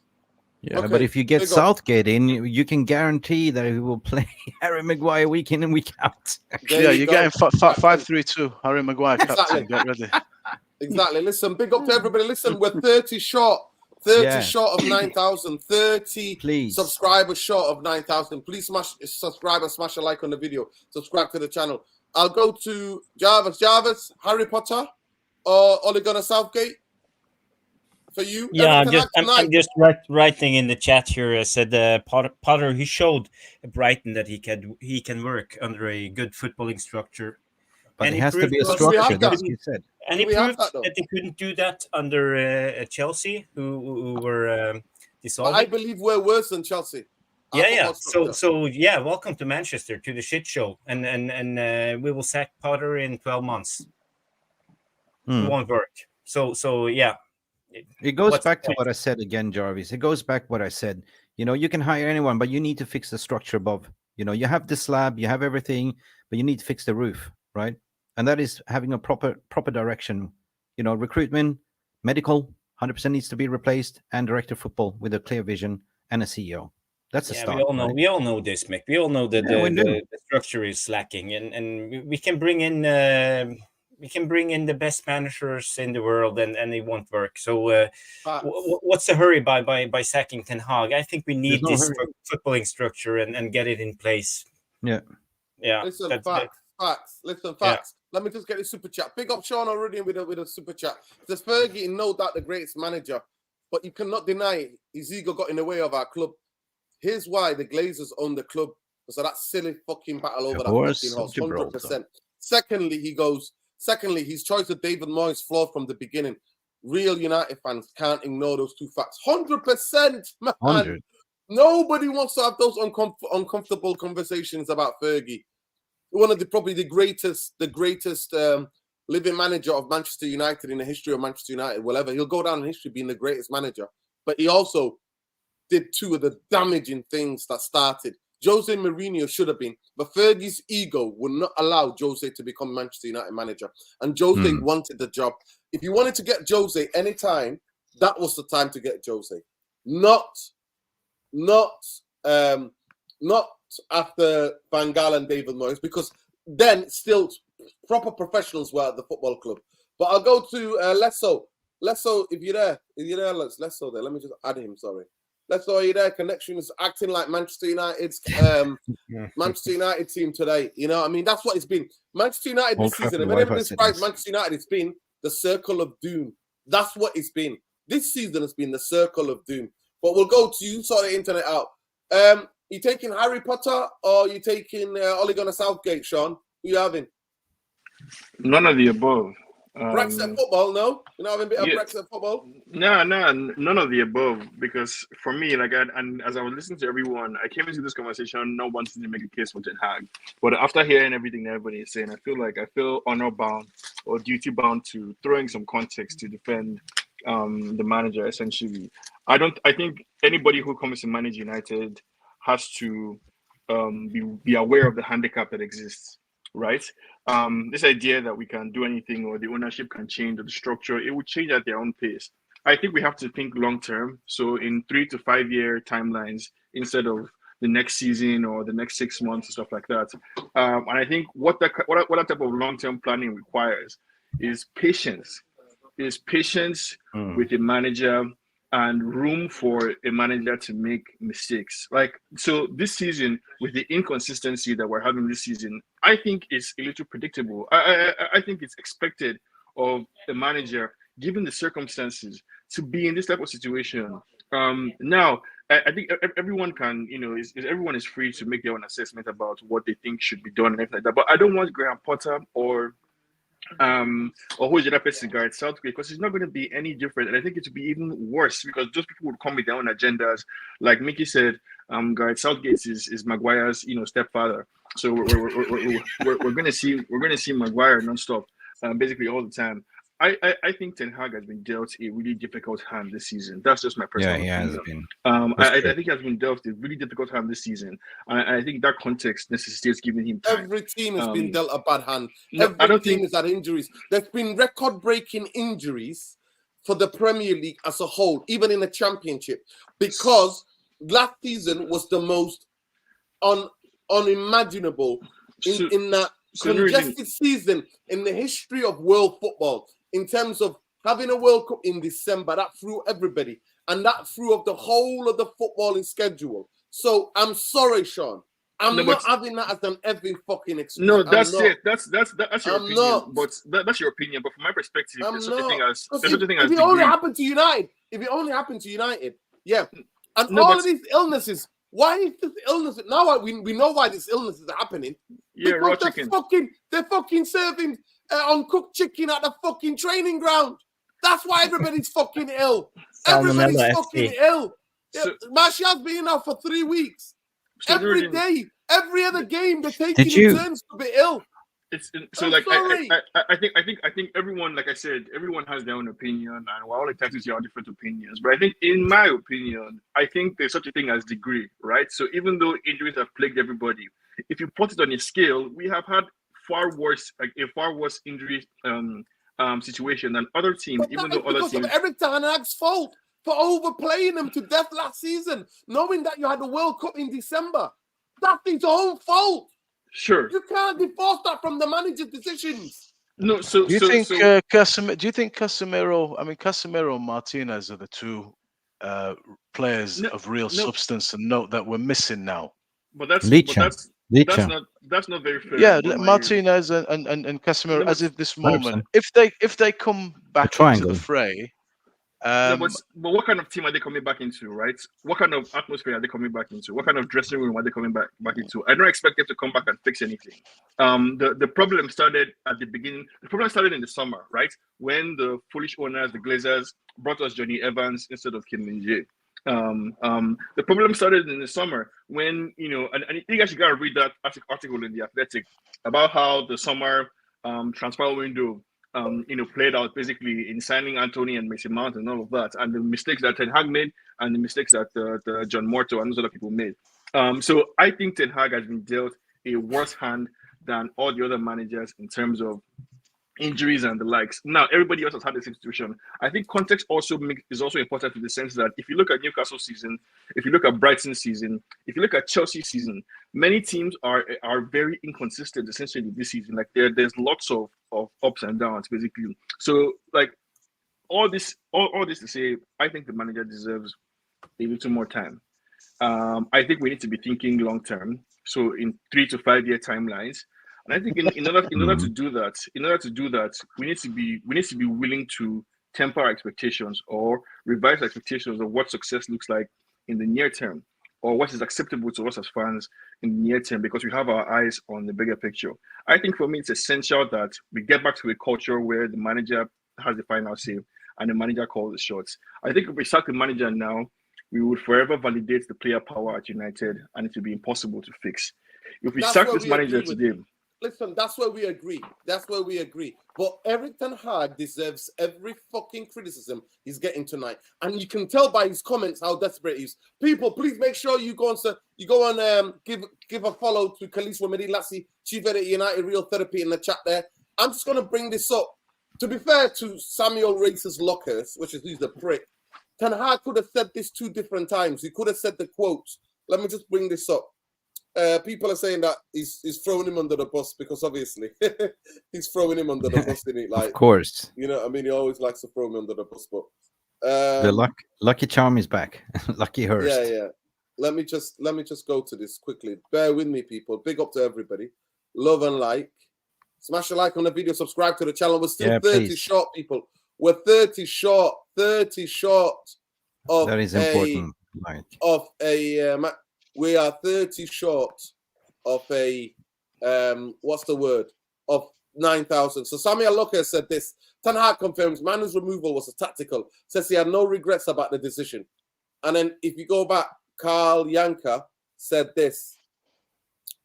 Yeah, okay. But if you get Southgate in, you can guarantee that he will play Harry Maguire week in and week out. You're getting 5-3-2. Harry Maguire captain. Get ready. Exactly. Listen, big up to everybody. Listen, we're 30 short. 30 short of 9,000. 30 subscribers short of 9,000. Please subscribe and smash a like on the video. Subscribe to the channel. I'll go to Jarvis, Harry Potter, or Ole Gunnar Southgate. For you, yeah, I'm just writing in the chat here. I said Potter. He showed Brighton that he can work under a good footballing structure. But it has to be a structure. That's what you said. And he proved that they couldn't do that under Chelsea, who were dissolving. I believe we're worse than Chelsea. Yeah. So yeah, welcome to Manchester, to the shit show, and we will sack Potter in 12 months. It won't work. So yeah. It goes back to what I said again, Jarvis. It goes back what I said. You know, you can hire anyone, but you need to fix the structure above. You know, you have the slab, you have everything, but you need to fix the roof, right? And that is having a proper direction. You know, recruitment, medical, 100% needs to be replaced, and director of football with a clear vision and a CEO. That's a start. We all know. Right? We all know this, Mick. We all know that the structure is lacking, and we can bring in the best managers in the world, and it won't work. So what's the hurry by sacking Ten Hag? I think we need this footballing structure and get it in place. Yeah. Listen, facts. Listen, facts. Let me just get a super chat. Big up Sean already with a super chat. Says Fergie, no doubt the greatest manager, but you cannot deny his ego got in the way of our club. Here's why the Glazers own the club. So that silly fucking battle over that fucking house, 100%. Secondly, his choice of David Moyes flawed from the beginning. Real United fans can't ignore those two facts. 100%, man. 100. Nobody wants to have those uncomfortable conversations about Fergie. One of the greatest living manager of Manchester United in the history of Manchester United. He'll go down in history being the greatest manager. but he also did two of the damaging things that started. Jose Mourinho should have been, but Fergie's ego would not allow Jose to become Manchester United manager. And Jose wanted the job. If you wanted to get Jose anytime, that was the time to get Jose. Not after Van Gaal and David Moyes, because then still proper professionals were at the football club. But I'll go to Lesso. Lesso, if you're there, Lesso there. Let me just add him, sorry. Lesso, are you there? Connection is acting like Manchester United's Manchester United team today. You know what I mean? That's what it's been. Manchester United this season, if anyone describes Manchester United, it's been the circle of doom. That's what it's been. This season has been the circle of doom. But we'll go to you, sort the internet out. You taking Harry Potter or you taking Ole Gunnar Southgate, Sean? Who you having? None of the above. Brexit football, no? You're not having a bit of Brexit football? No, none of the above. Because for me, and as I was listening to everyone, I came into this conversation not wanting to make a case for Ten Hag. But after hearing everything that everybody is saying, I feel honor bound or duty bound to throwing some context to defend the manager. Essentially, I think anybody who comes to manage United has to be aware of the handicap that exists. Right? This idea that we can do anything or the ownership can change or the structure, it will change at their own pace. I think we have to think long term. So in 3 to 5 year timelines instead of the next season or the next 6 months and stuff like that. And I think what that type of long term planning requires is patience. With a manager and room for a manager to make mistakes. So this season, with the inconsistency that we're having this season, I think it's a little predictable. I think it's expected of a manager, given the circumstances, to be in this type of situation. Now, I think everyone can, everyone is free to make their own assessment about what they think should be done and everything like that. But I don't want Graham Potter or who is the other person, Gareth Southgate, because it's not going to be any different, and I think it would be even worse because those people would come with their own agendas. Like Mickey said, Gareth Southgate is Maguire's stepfather, so we're going to see Maguire nonstop, basically all the time. I think Ten Hag has been dealt a really difficult hand this season. That's just my personal opinion. Has been. I think he has been dealt a really difficult hand this season. I think that context necessitates giving him time. Every team has been dealt a bad hand. Every team has had injuries. There's been record-breaking injuries for the Premier League as a whole, even in the Championship, because last season was the most unimaginable in that congested season in the history of world football. In terms of having a World Cup in December, that threw everybody. And that threw up the whole of the footballing schedule. So I'm sorry, Sean. I'm not having that as an effing fucking excuse. No, that's it. That's your opinion. But that's your opinion. But from my perspective, there's such a thing as if it only happened to United, yeah. And all of these illnesses. Why is this illness? Now we know why this illness is happening. Yeah, because they're fucking serving uncooked chicken at the fucking training ground. That's why everybody's fucking ill. Everybody's fucking ill. Martial's been out for 3 weeks. Every day, every other game, they're taking turns to be ill. I think everyone, like I said, everyone has their own opinion, and we're all entitled to our different opinions. But I think, in my opinion, I think there's such a thing as degree, right? So even though injuries have plagued everybody, if you put it on a scale, we have had a far worse injury situation than other teams. But even though other teams, of Eric Ten Hag's fault for overplaying them to death last season, knowing that you had the World Cup in December. That's his own fault. Sure, you can't divorce that from the manager's decisions. No, so do you think Casemiro? I mean, Casemiro and Martinez are the two players of real substance and note that we're missing now. But that's not very fair. Yeah, Martinez and Casemiro, as if this moment, 100%. if they come back into the fray. But what kind of team are they coming back into, right? What kind of atmosphere are they coming back into? What kind of dressing room are they coming back into? I don't expect them to come back and fix anything. The problem started at the beginning. The problem started in the summer, right? When the foolish owners, the Glazers, brought us Johnny Evans instead of Kim Min-jae. The problem started in the summer when, and you guys should go and read that article in The Athletic about how the summer transfer window played out basically in signing Anthony and Mason Mount and all of that, and the mistakes that Ten Hag made and the mistakes that the John Morto and those other people made. So I think Ten Hag has been dealt a worse hand than all the other managers in terms of injuries and the likes. Now, everybody else has had the same situation. I think context is also important in the sense that if you look at Newcastle season, if you look at Brighton season, if you look at Chelsea season, many teams are very inconsistent essentially this season. Like there's lots of ups and downs basically. So like all this to say, I think the manager deserves a little more time. I think we need to be thinking long term, so in 3 to 5 year timelines. And I think in order to do that, we need to be willing to temper our expectations or revise expectations of what success looks like in the near term, or what is acceptable to us as fans in the near term, because we have our eyes on the bigger picture. I think for me, it's essential that we get back to a culture where the manager has the final say and the manager calls the shots. I think if we sack the manager now, we would forever validate the player power at United, and it will be impossible to fix. If we sack this manager today, listen, that's where we agree. That's where we agree. But Erik Ten Hag deserves every fucking criticism he's getting tonight, and you can tell by his comments how desperate he is. People, please make sure you go on give a follow to Khalees Wamedi Lassie, Chief Editor United Real Therapy in the chat there. I'm just gonna bring this up. To be fair to Samuel Racers Lockers, which is who's the prick, Ten Hag could have said this 2 different times. He could have said the quotes. Let me just bring this up. People are saying that he's throwing him under the bus because obviously he's throwing him under the bus, isn't it? Like, of course. You know what I mean? He always likes to throw him under the bus. But the lucky charm is back. Lucky Hurst. Yeah. Let me just go to this quickly. Bear with me, people. Big up to everybody. Love and like. Smash a like on the video. Subscribe to the channel. We're still 30 short, people. We're 30 short. 30 short of that is important. We are 30 short of of 9,000. So Samuel Locker said this. Ten Hag confirms Manu's removal was a tactical. Says he had no regrets about the decision. And then if you go back, Carl Yanka said this.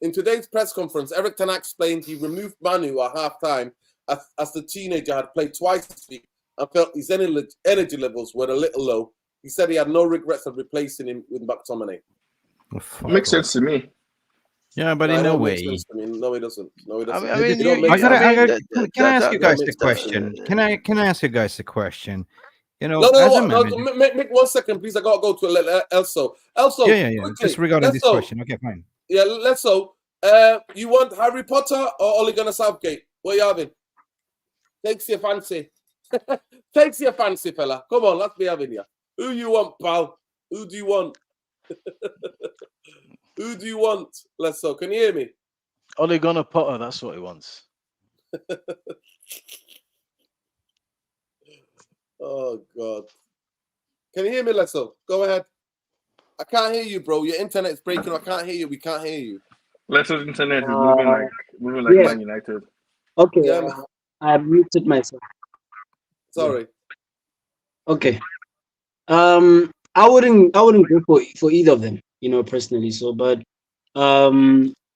In today's press conference, Erik Ten Hag explained he removed Manu at half-time as the teenager had played twice this week and felt his energy levels were a little low. He said he had no regrets of replacing him with McTominay. Makes sense to me. Yeah, but in no way. No, it doesn't. No, it doesn't. Can I ask you guys a question? Can I ask you guys a question? You know, no. Make 1 second, please. I gotta go to Elso. Elso. Yeah. Just regarding this question. Okay, fine. Yeah, let's so. You want Harry Potter or Ole Gunnar Southgate? What are you having? Takes your fancy. Takes your fancy, fella. Come on, let's be having you. Who you want, pal? Who do you want? Who do you want? Let's so. Can you hear me? Ole Gunnar Potter, that's what he wants. Oh God. Can you hear me, Lesso? Go ahead. I can't hear you, bro. Your internet is breaking. I can't hear you. We can't hear you. Lesso's internet is moving like Man United. Okay. Yeah, I muted myself. Sorry. Okay. I wouldn't go for either of them, you know, personally. So, but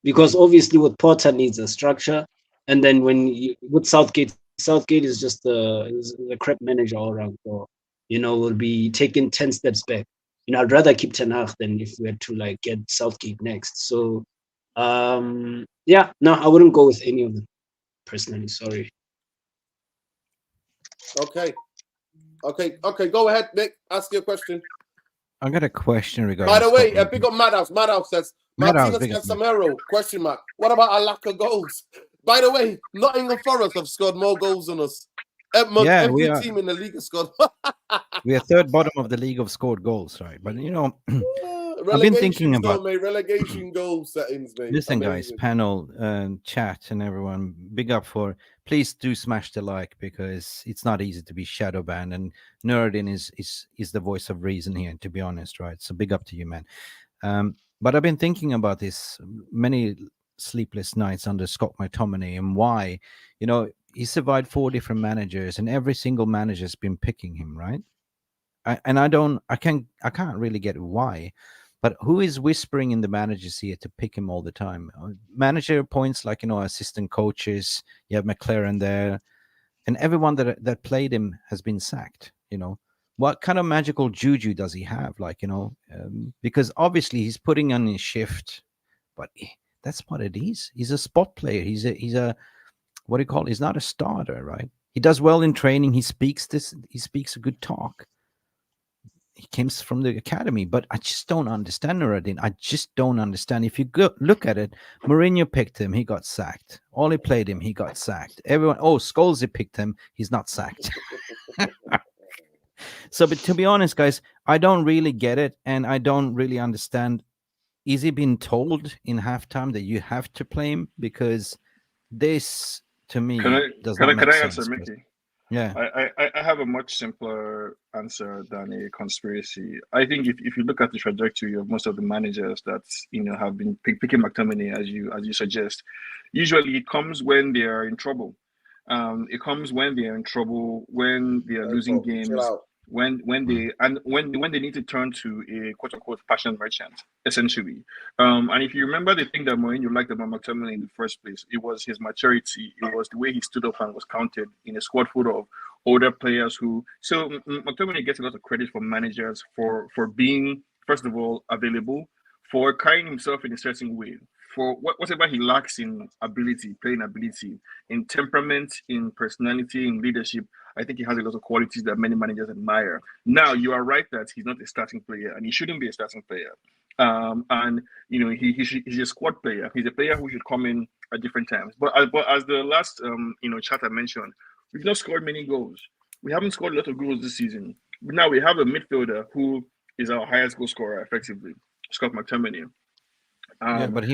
because obviously with Potter needs a structure, and then with Southgate is just a crap manager all around. So, you know, we'll be taking 10 steps back. You know, I'd rather keep Ten Hag than if we had to like get Southgate next. So, I wouldn't go with any of them personally. Sorry. Okay. Go ahead, Nick. Ask your question. I got a question regarding. By the way, big up Madhouse. Madhouse says Martinez Casemiro ? What about our lack of goals? By the way, Nottingham Forest have scored more goals than us. Every team in the league has scored. We are third bottom of the league of scored goals, right? But you know, I've been thinking about relegation goal settings, mate. Listen, guys, panel, chat, and everyone, big up for. Please do smash the like because it's not easy to be shadow banned, and Nerdin is the voice of reason here. To be honest, right? So big up to you, man. But I've been thinking about this many sleepless nights under Scott McTominay and why, you know, he survived 4 different managers and every single manager has been picking him, right? I can't really get why, but who is whispering in the managers ear to pick him all the time? Manager points like, you know, assistant coaches, you have McLaren there, and everyone that played him has been sacked. What kind of magical juju does he have? Because obviously he's putting on his shift, but that's what it is. He's a spot player. He's a what do you call it? He's not a starter, right? He does well in training. He speaks a good talk. He came from the academy, but I just don't understand Nuruddin. I just don't understand. If you look at it, Mourinho picked him, he got sacked. Ole played him, he got sacked. Everyone, Scholesy picked him, he's not sacked. So, but to be honest, guys, I don't really get it, and I don't really understand. Is he being told in halftime that you have to play him? Because this, to me, does not make sense. Answer, Mickey? Yeah, I have a much simpler answer than a conspiracy. I think if you look at the trajectory of most of the managers that have been picking McTominay as you suggest, usually it comes when they are in trouble. It comes when they are in trouble, when they are losing games, when they need to turn to a quote unquote passion merchant, essentially. And if you remember the thing that Mourinho liked about McTominay in the first place, it was his maturity. It was the way he stood up and was counted in a squad full of older players who. So McTominay gets a lot of credit from managers for being, first of all, available, for carrying himself in a certain way, for whatever he lacks in ability, playing ability, in temperament, in personality, in leadership. I think he has a lot of qualities that many managers admire. Now, you are right that he's not a starting player, and he shouldn't be a starting player. And he's a squad player. He's a player who should come in at different times. But as the last chat I mentioned, we've not scored many goals. We haven't scored a lot of goals this season. But now we have a midfielder who is our highest goal scorer, effectively, Scott McTominay. But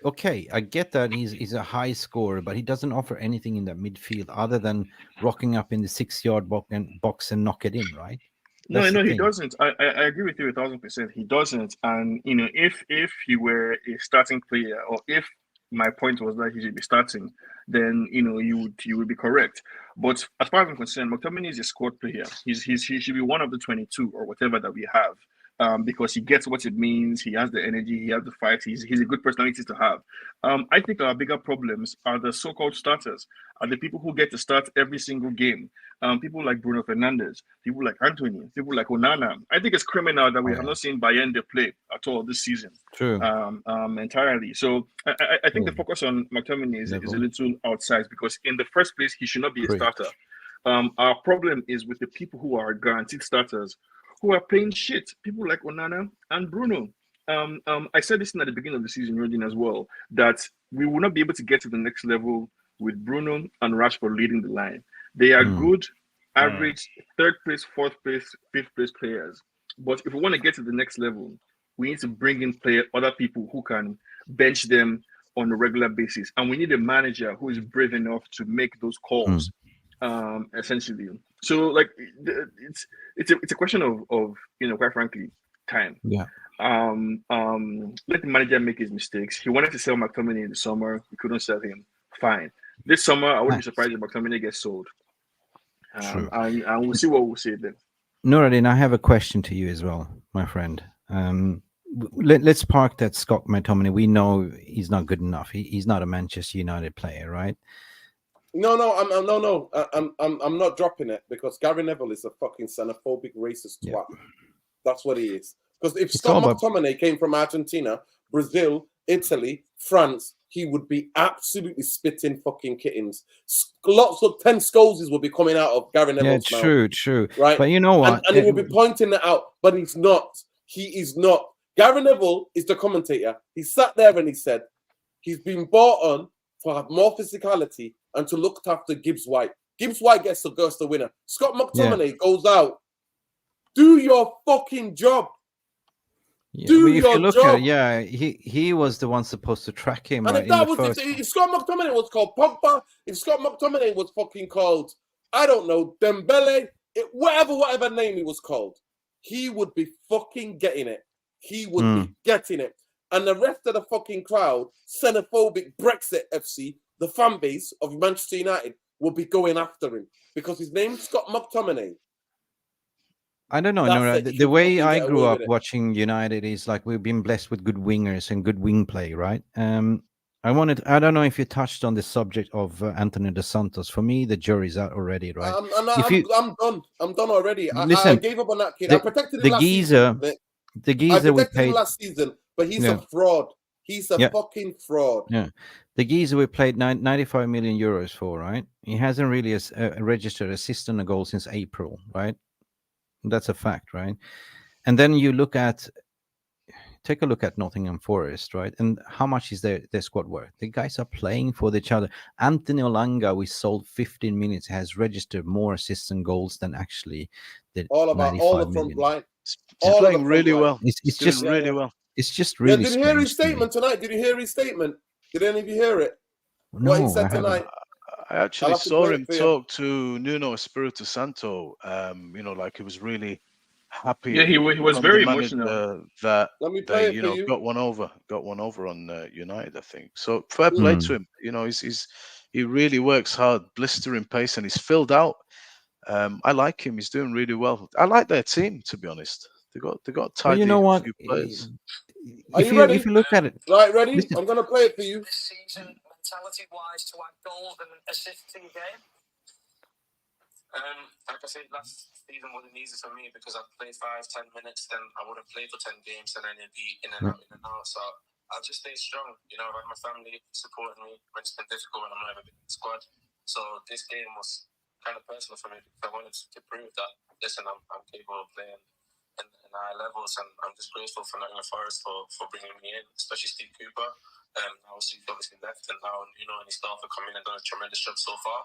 okay, I get that he's a high scorer, but he doesn't offer anything in that midfield other than rocking up in the 6-yard box and knock it in, right? No, he doesn't. I agree with you 1,000%. He doesn't. And if he were a starting player, or if my point was that he should be starting, then you would be correct. But as far as I'm concerned, McTominay is a squad player. He should be one of the 22 or whatever that we have. Because he gets what it means, he has the energy, he has the fight, he's a good personality to have. I think our bigger problems are the so-called starters, are the people who get to start every single game. People like Bruno Fernandes, people like Anthony, people like Onana. I think it's criminal that we have not seen Bayende play at all this season. True. Entirely. So I think the focus on McTominay is a little outsized, because in the first place, he should not be a starter. Our problem is with the people who are guaranteed starters, who are playing shit. People like Onana and Bruno. I said this at the beginning of the season, Rodin, as well, that we will not be able to get to the next level with Bruno and Rashford leading the line. They are good, average, third place, fourth place, fifth place players. But if we want to get to the next level, we need to bring in other people who can bench them on a regular basis. And we need a manager who is brave enough to make those calls, essentially. So, it's a question of quite frankly, time. Yeah. Let the manager make his mistakes. He wanted to sell McTominay in the summer. We couldn't sell him. Fine. This summer, I wouldn't be surprised if McTominay gets sold. And we'll see what we'll say then. Nuruddin, I have a question to you as well, my friend. Let's park that Scott McTominay. We know he's not good enough. He's not a Manchester United player, right? No. I'm not dropping it, because Gary Neville is a fucking xenophobic, racist twat. That's what he is. Because if Scott McTominay came from Argentina, Brazil, Italy, France, he would be absolutely spitting fucking kittens. Lots of 10 Scholesies will be coming out of Gary Neville's mouth. True. Right? But you know what? And he will be pointing it out, but he's not. He is not. Gary Neville is the commentator. He sat there and he said he's been brought on to have more physicality and to look after Gibbs White. Gibbs White gets the winner. Scott McTominay goes out. Do your fucking job. Yeah. Do if your you look job. at it, he was the one supposed to track him. And if Scott McTominay was called Pogba, if Scott McTominay was fucking called, I don't know, Dembele, whatever name he was called, he would be fucking getting it. He would be getting it. And the rest of the fucking crowd, xenophobic Brexit FC, the fan base of Manchester United, will be going after him because his name's Scott McTominay. I don't know. No, the way I grew up watching United is like we've been blessed with good wingers and good wing play, right? I don't know if you touched on the subject of Anthony Dos Santos. For me, the jury's out already, right? I'm done. I'm done already. I Listen, gave up on that kid. I protected him the last geezer, season. the I geezer we protected him paid. last season, but he's Yeah. a fraud. He's a Yeah. fucking fraud. Yeah, the geezer we played 95 million euros for, right? He hasn't really registered assist on a goal since April, right? That's a fact, right? And then you take a look at Nottingham Forest, right? And how much is their squad worth? The guys are playing for each other. Anthony Elanga, we sold 15 minutes, has registered more assists and goals than actually the All the front million. line. He's playing really well. It's doing just really well. It's just really. Did you hear his statement tonight? Did you hear his statement? Did any of you hear it? No, what he said I haven't. tonight? I actually saw him talk to Nuno Espirito Santo. You know, like he was really happy. Yeah, he was very emotional. That Let me play it you for know you. got one over on United, I think. So fair play to him. You know, he really works hard, blistering pace, and he's filled out. I like him. He's doing really well. I like their team, to be honest. They got tidy. Well, you know what? Few players. Are you ready? If you look at it, right, ready? Listen. I'm gonna play it for you. This season, mentality-wise, to add goals and assists in game. Like I said, last season wasn't easy for me because I played 5-10 minutes, then I would have played for 10 games, and then it'd be in and out. So I'll just stay strong. You know, I have my family supporting me when it's been difficult when I'm not in a big squad. So this game was kind of personal for me because I wanted to prove that, listen, I'm capable of playing in high levels, and I'm just grateful for Nottingham Forest for bringing me in, especially Steve Cooper. Obviously left, and now and his staff have come in and done a tremendous job so far.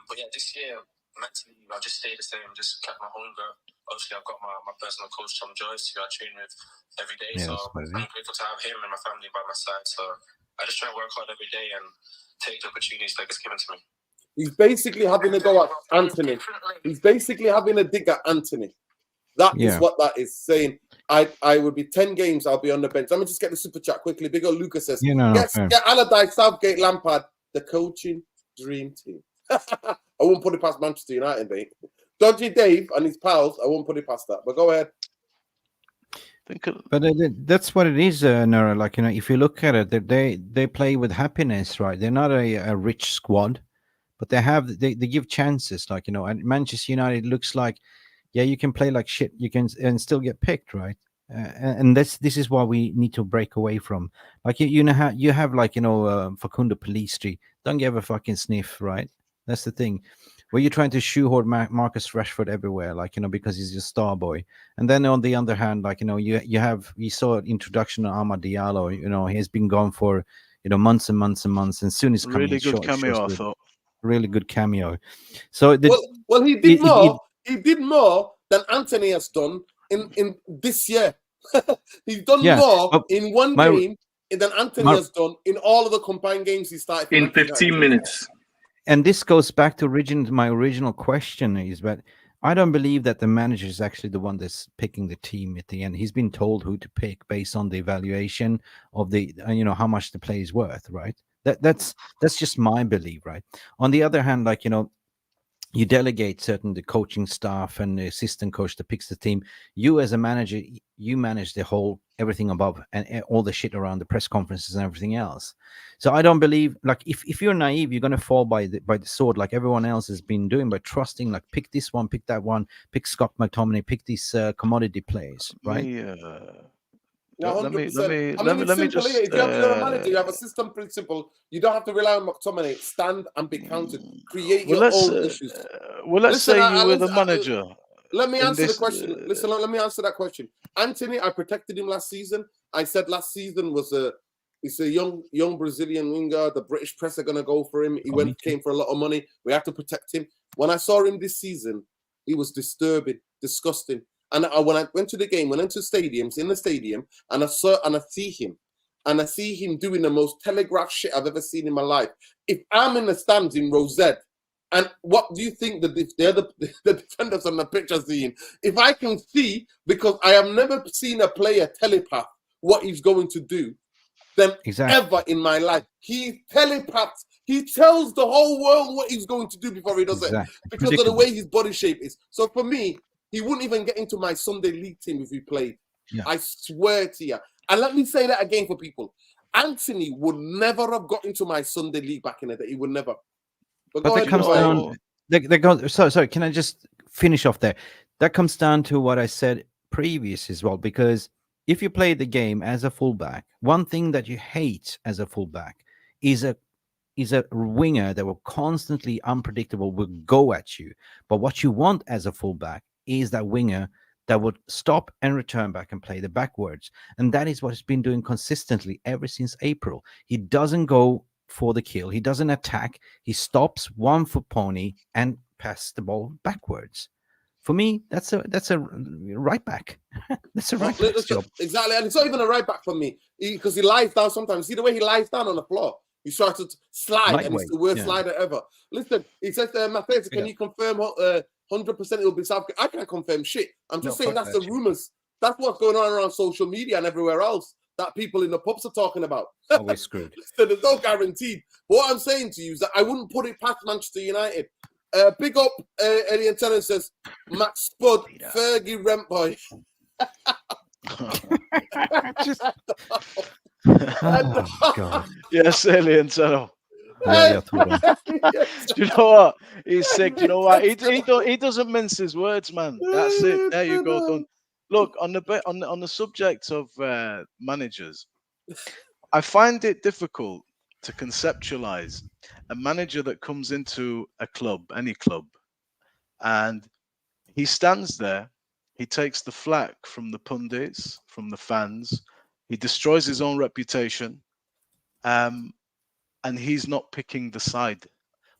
But yeah, this year mentally I just stayed the same, just kept my hunger. Obviously, I've got my personal coach Tom Joyce, who I train with every day. Yes, so I'm grateful to have him and my family by my side. So I just try to work hard every day and take the opportunities that gets given to me. He's basically having a go at Anthony. He's basically having a dig at Anthony. That is what that is saying. I would be 10 games, I'll be on the bench. Let me just get the super chat quickly. Big old Lucas says, get Allardyce, Southgate, Lampard, the coaching dream team. I won't put it past Manchester United, mate. Dodgy Dave and his pals, I won't put it past that. But go ahead. But that's what it is, Nora. Like, if you look at it, they play with happiness, right? They're not a rich squad, but they give chances. Like, at Manchester United, it looks like, you can play like shit, you can and still get picked, right? And this is what we need to break away from. Like, you have like Facundo Pellistri, don't give a fucking sniff, right? That's the thing. Where you're trying to shoehorn Marcus Rashford everywhere, like, because he's your star boy. And then on the other hand, like, you saw an introduction of Amad Diallo. He's been gone for months and months and months, and soon he's coming. Really good cameo, I thought. Really good cameo. So well, he did more. He did more than Anthony has done in this year. He's done more in one game than Anthony has done in all of the combined games he started. In 15 minutes. And this goes back to my original question is, but I don't believe that the manager is actually the one that's picking the team at the end. He's been told who to pick based on the evaluation of the, how much the play is worth, right? That's just my belief, right? On the other hand, like, you delegate the coaching staff and the assistant coach that picks the team. You as a manager, you manage everything above and all the shit around the press conferences and everything else. So I don't believe, like, if you're naive, you're going to fall by the sword like everyone else has been doing by trusting, like, pick this one, pick that one, pick Scott McTominay, pick these commodity players, right? Let me just. If you're a manager, you have a system principle. You don't have to rely on McTominay. Stand and be counted. Create your own issues. Let's say you were the manager. Let me answer the question. Listen, let me answer that question. Anthony, I protected him last season. I said last season he's a young Brazilian winger. The British press are gonna go for him. He came for a lot of money. We have to protect him. When I saw him this season, he was disturbing, disgusting. And when I went to the game, went into stadiums, in the stadium, and I see him doing the most telegraph shit I've ever seen in my life. If I'm in the stands in Rosette, and what do you think the defenders on the pitch are seeing? If I can see, because I have never seen a player telepath what he's going to do, then ever in my life, he telepaths. He tells the whole world what he's going to do before he does it, because of the way his body shape is. So for me, he wouldn't even get into my Sunday league team if he played. Yeah. I swear to you. And let me say that again for people. Anthony would never have got into my Sunday league back in the day. He would never. But But go that ahead, comes go ahead. down. That goes. Sorry. Can I just finish off there? That comes down to what I said previous as well. Because if you play the game as a fullback, one thing that you hate as a fullback is a winger that will constantly unpredictable, will go at you. But what you want as a fullback is that winger that would stop and return back and play the backwards. And that is what he's been doing consistently ever since April. He doesn't go for the kill. He doesn't attack. He stops 1 foot pony and passes the ball backwards. For me, that's a right back. That's a right back's job. Exactly. And it's not even a right back for me because he lies down sometimes. See the way he lies down on the floor? He tries to slide, and it's the worst slider ever. Listen, he says, Matthias, can you confirm 100% it'll be South? I can't confirm shit. I'm just saying that's the rumors. That's what's going on around social media and everywhere else that people in the pubs are talking about. Always screwed. So there's no guarantee. But what I'm saying to you is that I wouldn't put it past Manchester United. Big up, Eddie Antenna says, Max Spud, Fergie, Rentboy. Just... Oh, God. Yes, Alien Tunnel. Yeah, Do you know what? He's sick. Do you know what? He doesn't mince his words, man. That's it. There you go. Done. Look, on the subject of managers, I find it difficult to conceptualize a manager that comes into a club, any club, and he stands there. He takes the flack from the pundits, from the fans. He destroys his own reputation, and he's not picking the side.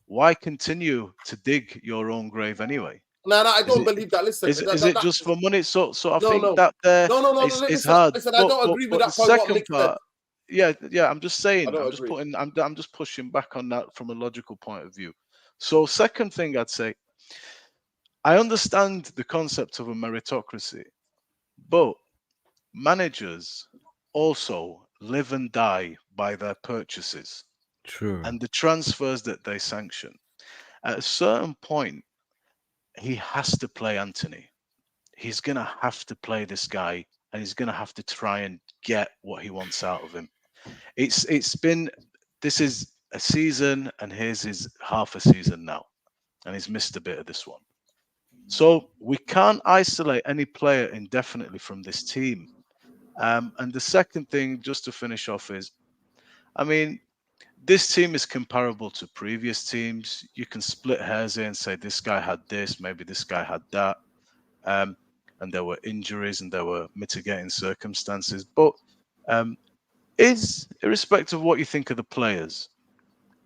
Why continue to dig your own grave anyway? No, I don't believe that. Listen, is it just for money? So I think no. that Listen, it's hard. Listen, I don't agree with that point. Second part, yeah. I'm just saying. I'm just pushing back on that from a logical point of view. So second thing I'd say, I understand the concept of a meritocracy, but managers also live and die by their purchases. True. And the transfers that they sanction. At a certain point, he has to play Anthony. He's going to have to play this guy, and he's going to have to try and get what he wants out of him. This is a season, and his is half a season now, and he's missed a bit of this one. So we can't isolate any player indefinitely from this team. And the second thing, just to finish off, is, I mean, this team is comparable to previous teams. You can split hairs here and say this guy had this, maybe this guy had that. And there were injuries and there were mitigating circumstances. But irrespective of what you think of the players,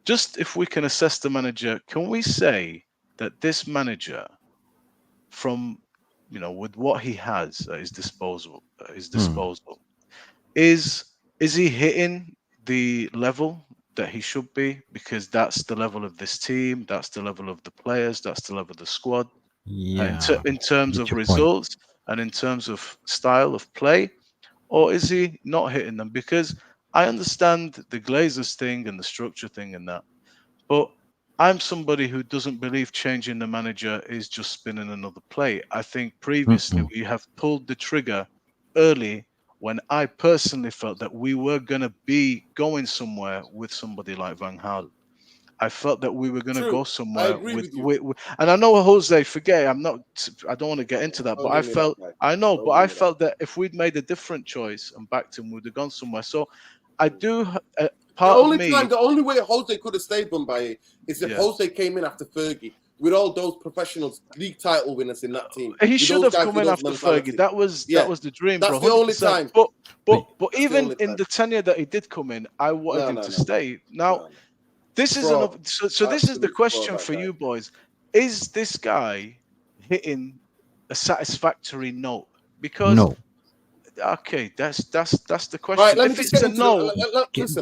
just if we can assess the manager, can we say that this manager, from with what he has at his disposal, is he hitting the level that he should be? Because that's the level of this team, that's the level of the players, that's the level of the squad. Yeah. In terms of results and in terms of style of play, or is he not hitting them? Because I understand the Glazers thing and the structure thing and that, but I'm somebody who doesn't believe changing the manager is just spinning another play. I think previously we have pulled the trigger early when I personally felt that we were going to be going somewhere with somebody like Van Gaal. I felt that we were going to go somewhere with and I know Jose, forget, I don't want to get into that, but I felt that if we'd made a different choice and backed him, we'd have gone somewhere. So I do. The only way Jose could have stayed Bombay is if Jose came in after Fergie with all those professionals, league title winners in that team. He should have come in after Fergie. That was the dream. That's bro, the only time. But even in the tenure that he did come in, I wanted him to stay. Now, this is another. So this is the question for you boys: is this guy hitting a satisfactory note? Because no. Okay, that's the question. Right, let me if just it's get a into no,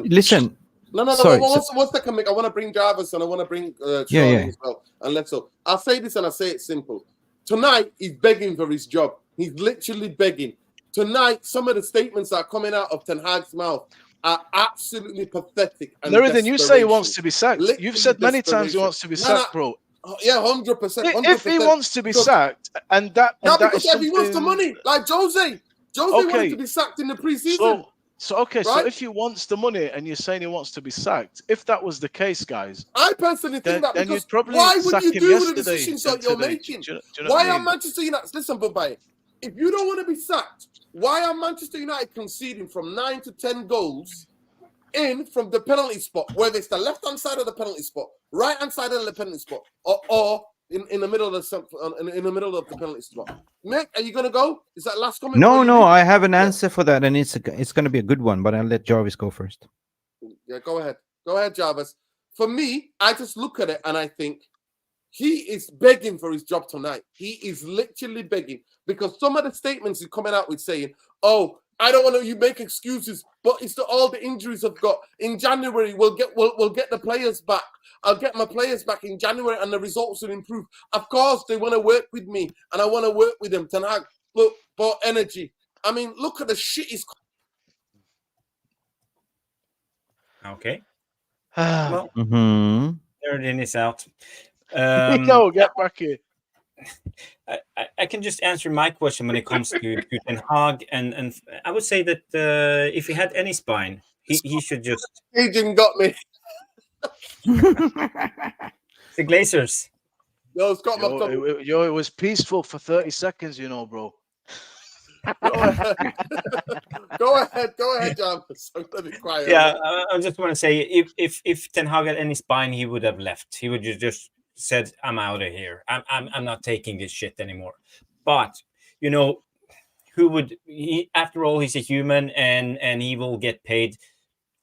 listen. No. Sorry, one second, Mick. I want to bring Jarvis and I want to bring Charlie as well. And let's go. I'll say this and I'll say it simple. Tonight, he's begging for his job. He's literally begging. Tonight, some of the statements that are coming out of Ten Hag's mouth are absolutely pathetic. Then you say he wants to be sacked. Literally You've said many times he wants to be sacked, bro. Yeah, 100%. If he wants to be sacked, because if he wants the money, like Jose wanted to be sacked in the preseason. So okay, so Right? if he wants the money and you're saying he wants to be sacked, if that was the case, guys, I personally think that then because you'd probably why would sack you him do the yesterday decisions and that you're today. making? Do you know Why what I are mean? Manchester United? Listen, Bumbai, if you don't want to be sacked, why are Manchester United conceding from 9 to 10 goals in from the penalty spot, whether it's the left-hand side of the penalty spot, right-hand side of the penalty spot, or in the middle of the penalty spot? Nick, are you gonna go? Is that last comment? No, I have an answer for that, and it's going to be a good one. But I'll let Jarvis go first. Yeah, go ahead, Jarvis. For me, I just look at it and I think he is begging for his job tonight. He is literally begging because some of the statements he's coming out with saying, "Oh, I don't want to. You make excuses, but it's all the injuries I've got. In January, we'll get the players back. I'll get my players back in January, and the results will improve. Of course, they want to work with me, and I want to work with them. Ten Hag, look, for energy. I mean, look at the shit he's." Okay. Well, Reverting is out. Nico, get back here. I can just answer my question when it comes to Ten Hag, and I would say that if he had any spine, he should just. Agent got me. The Glazers. Yo, Scott, it was peaceful for 30 seconds, you know, bro. Go ahead, Jarvis. I'm gonna be quiet. Yeah, I just want to say, if Ten Hag had any spine, he would have left. He would just said, "I'm out of here. I'm not taking this shit anymore." But you know, who would he? After all, he's a human, and he will get paid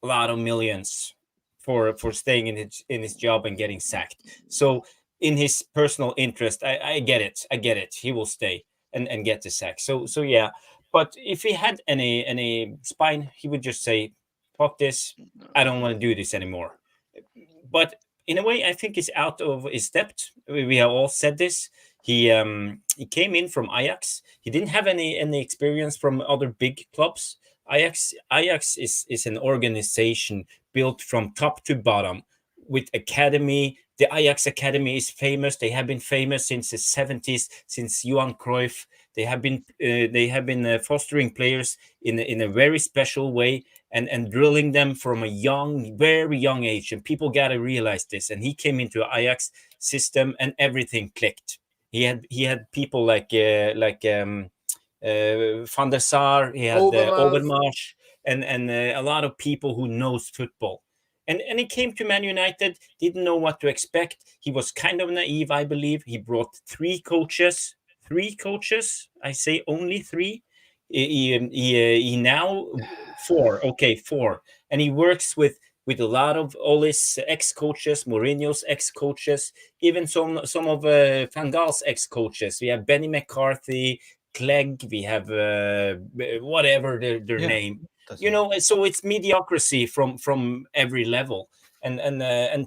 a lot of millions for staying in his job and getting sacked. So, in his personal interest, I get it. He will stay and get the sack. So yeah. But if he had any spine, he would just say, "Fuck this! I don't want to do this anymore." But in a way, I think he's out of his depth. We have all said this. He came in from Ajax. He didn't have any experience from other big clubs. Ajax is an organization built from top to bottom with academy. The Ajax Academy is famous. They have been famous since the 70s, since Johan Cruyff. They have been fostering players in a very special way and drilling them from a very young age. And people got to realize this. And he came into an Ajax system and everything clicked. He had people like Van der Sar, he had Overmars, and a lot of people who knows football. And he came to Man United, didn't know what to expect. He was kind of naive, I believe. He brought three coaches. I say only three. He now four. Okay, four. And he works with a lot of Ole's ex-coaches, Mourinho's ex-coaches, even some of Van Gaal's ex-coaches. We have Benny McCarthy, Clegg. We have whatever their name. You know, so it's mediocrity from every level, and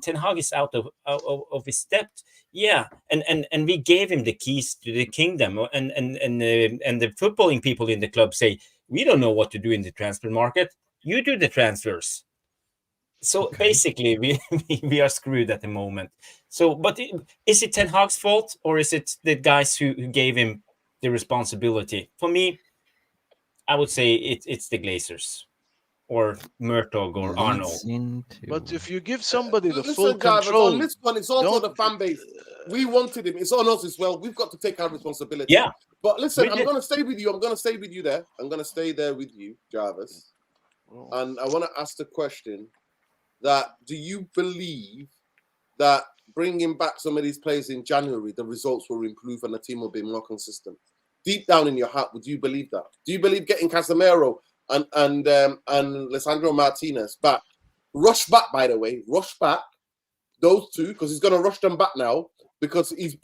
Ten Hag is out of his depth. Yeah, and we gave him the keys to the kingdom, and the footballing people in the club say, we don't know what to do in the transfer market. You do the transfers. So basically, we are screwed at the moment. So, but is it Ten Hag's fault, or is it the guys who gave him the responsibility? For me, I would say it's the Glazers or Murtog or Arnold. But if you give somebody the Listen, full Jarvis, control, on this one, it's also the fan base. We wanted him. It's on us as well. We've got to take our responsibility. Yeah. But listen, I'm going to stay with you. I'm going to stay with you there. I'm going to stay there with you, Jarvis. And I want to ask the question that, do you believe that bringing back some of these players in January, the results will improve and the team will be more consistent? Deep down in your heart, would you believe that? Do you believe getting Casemiro and Lisandro Martinez back? Rush back, by the way. Rush back those two, because he's going to rush them back now, because he's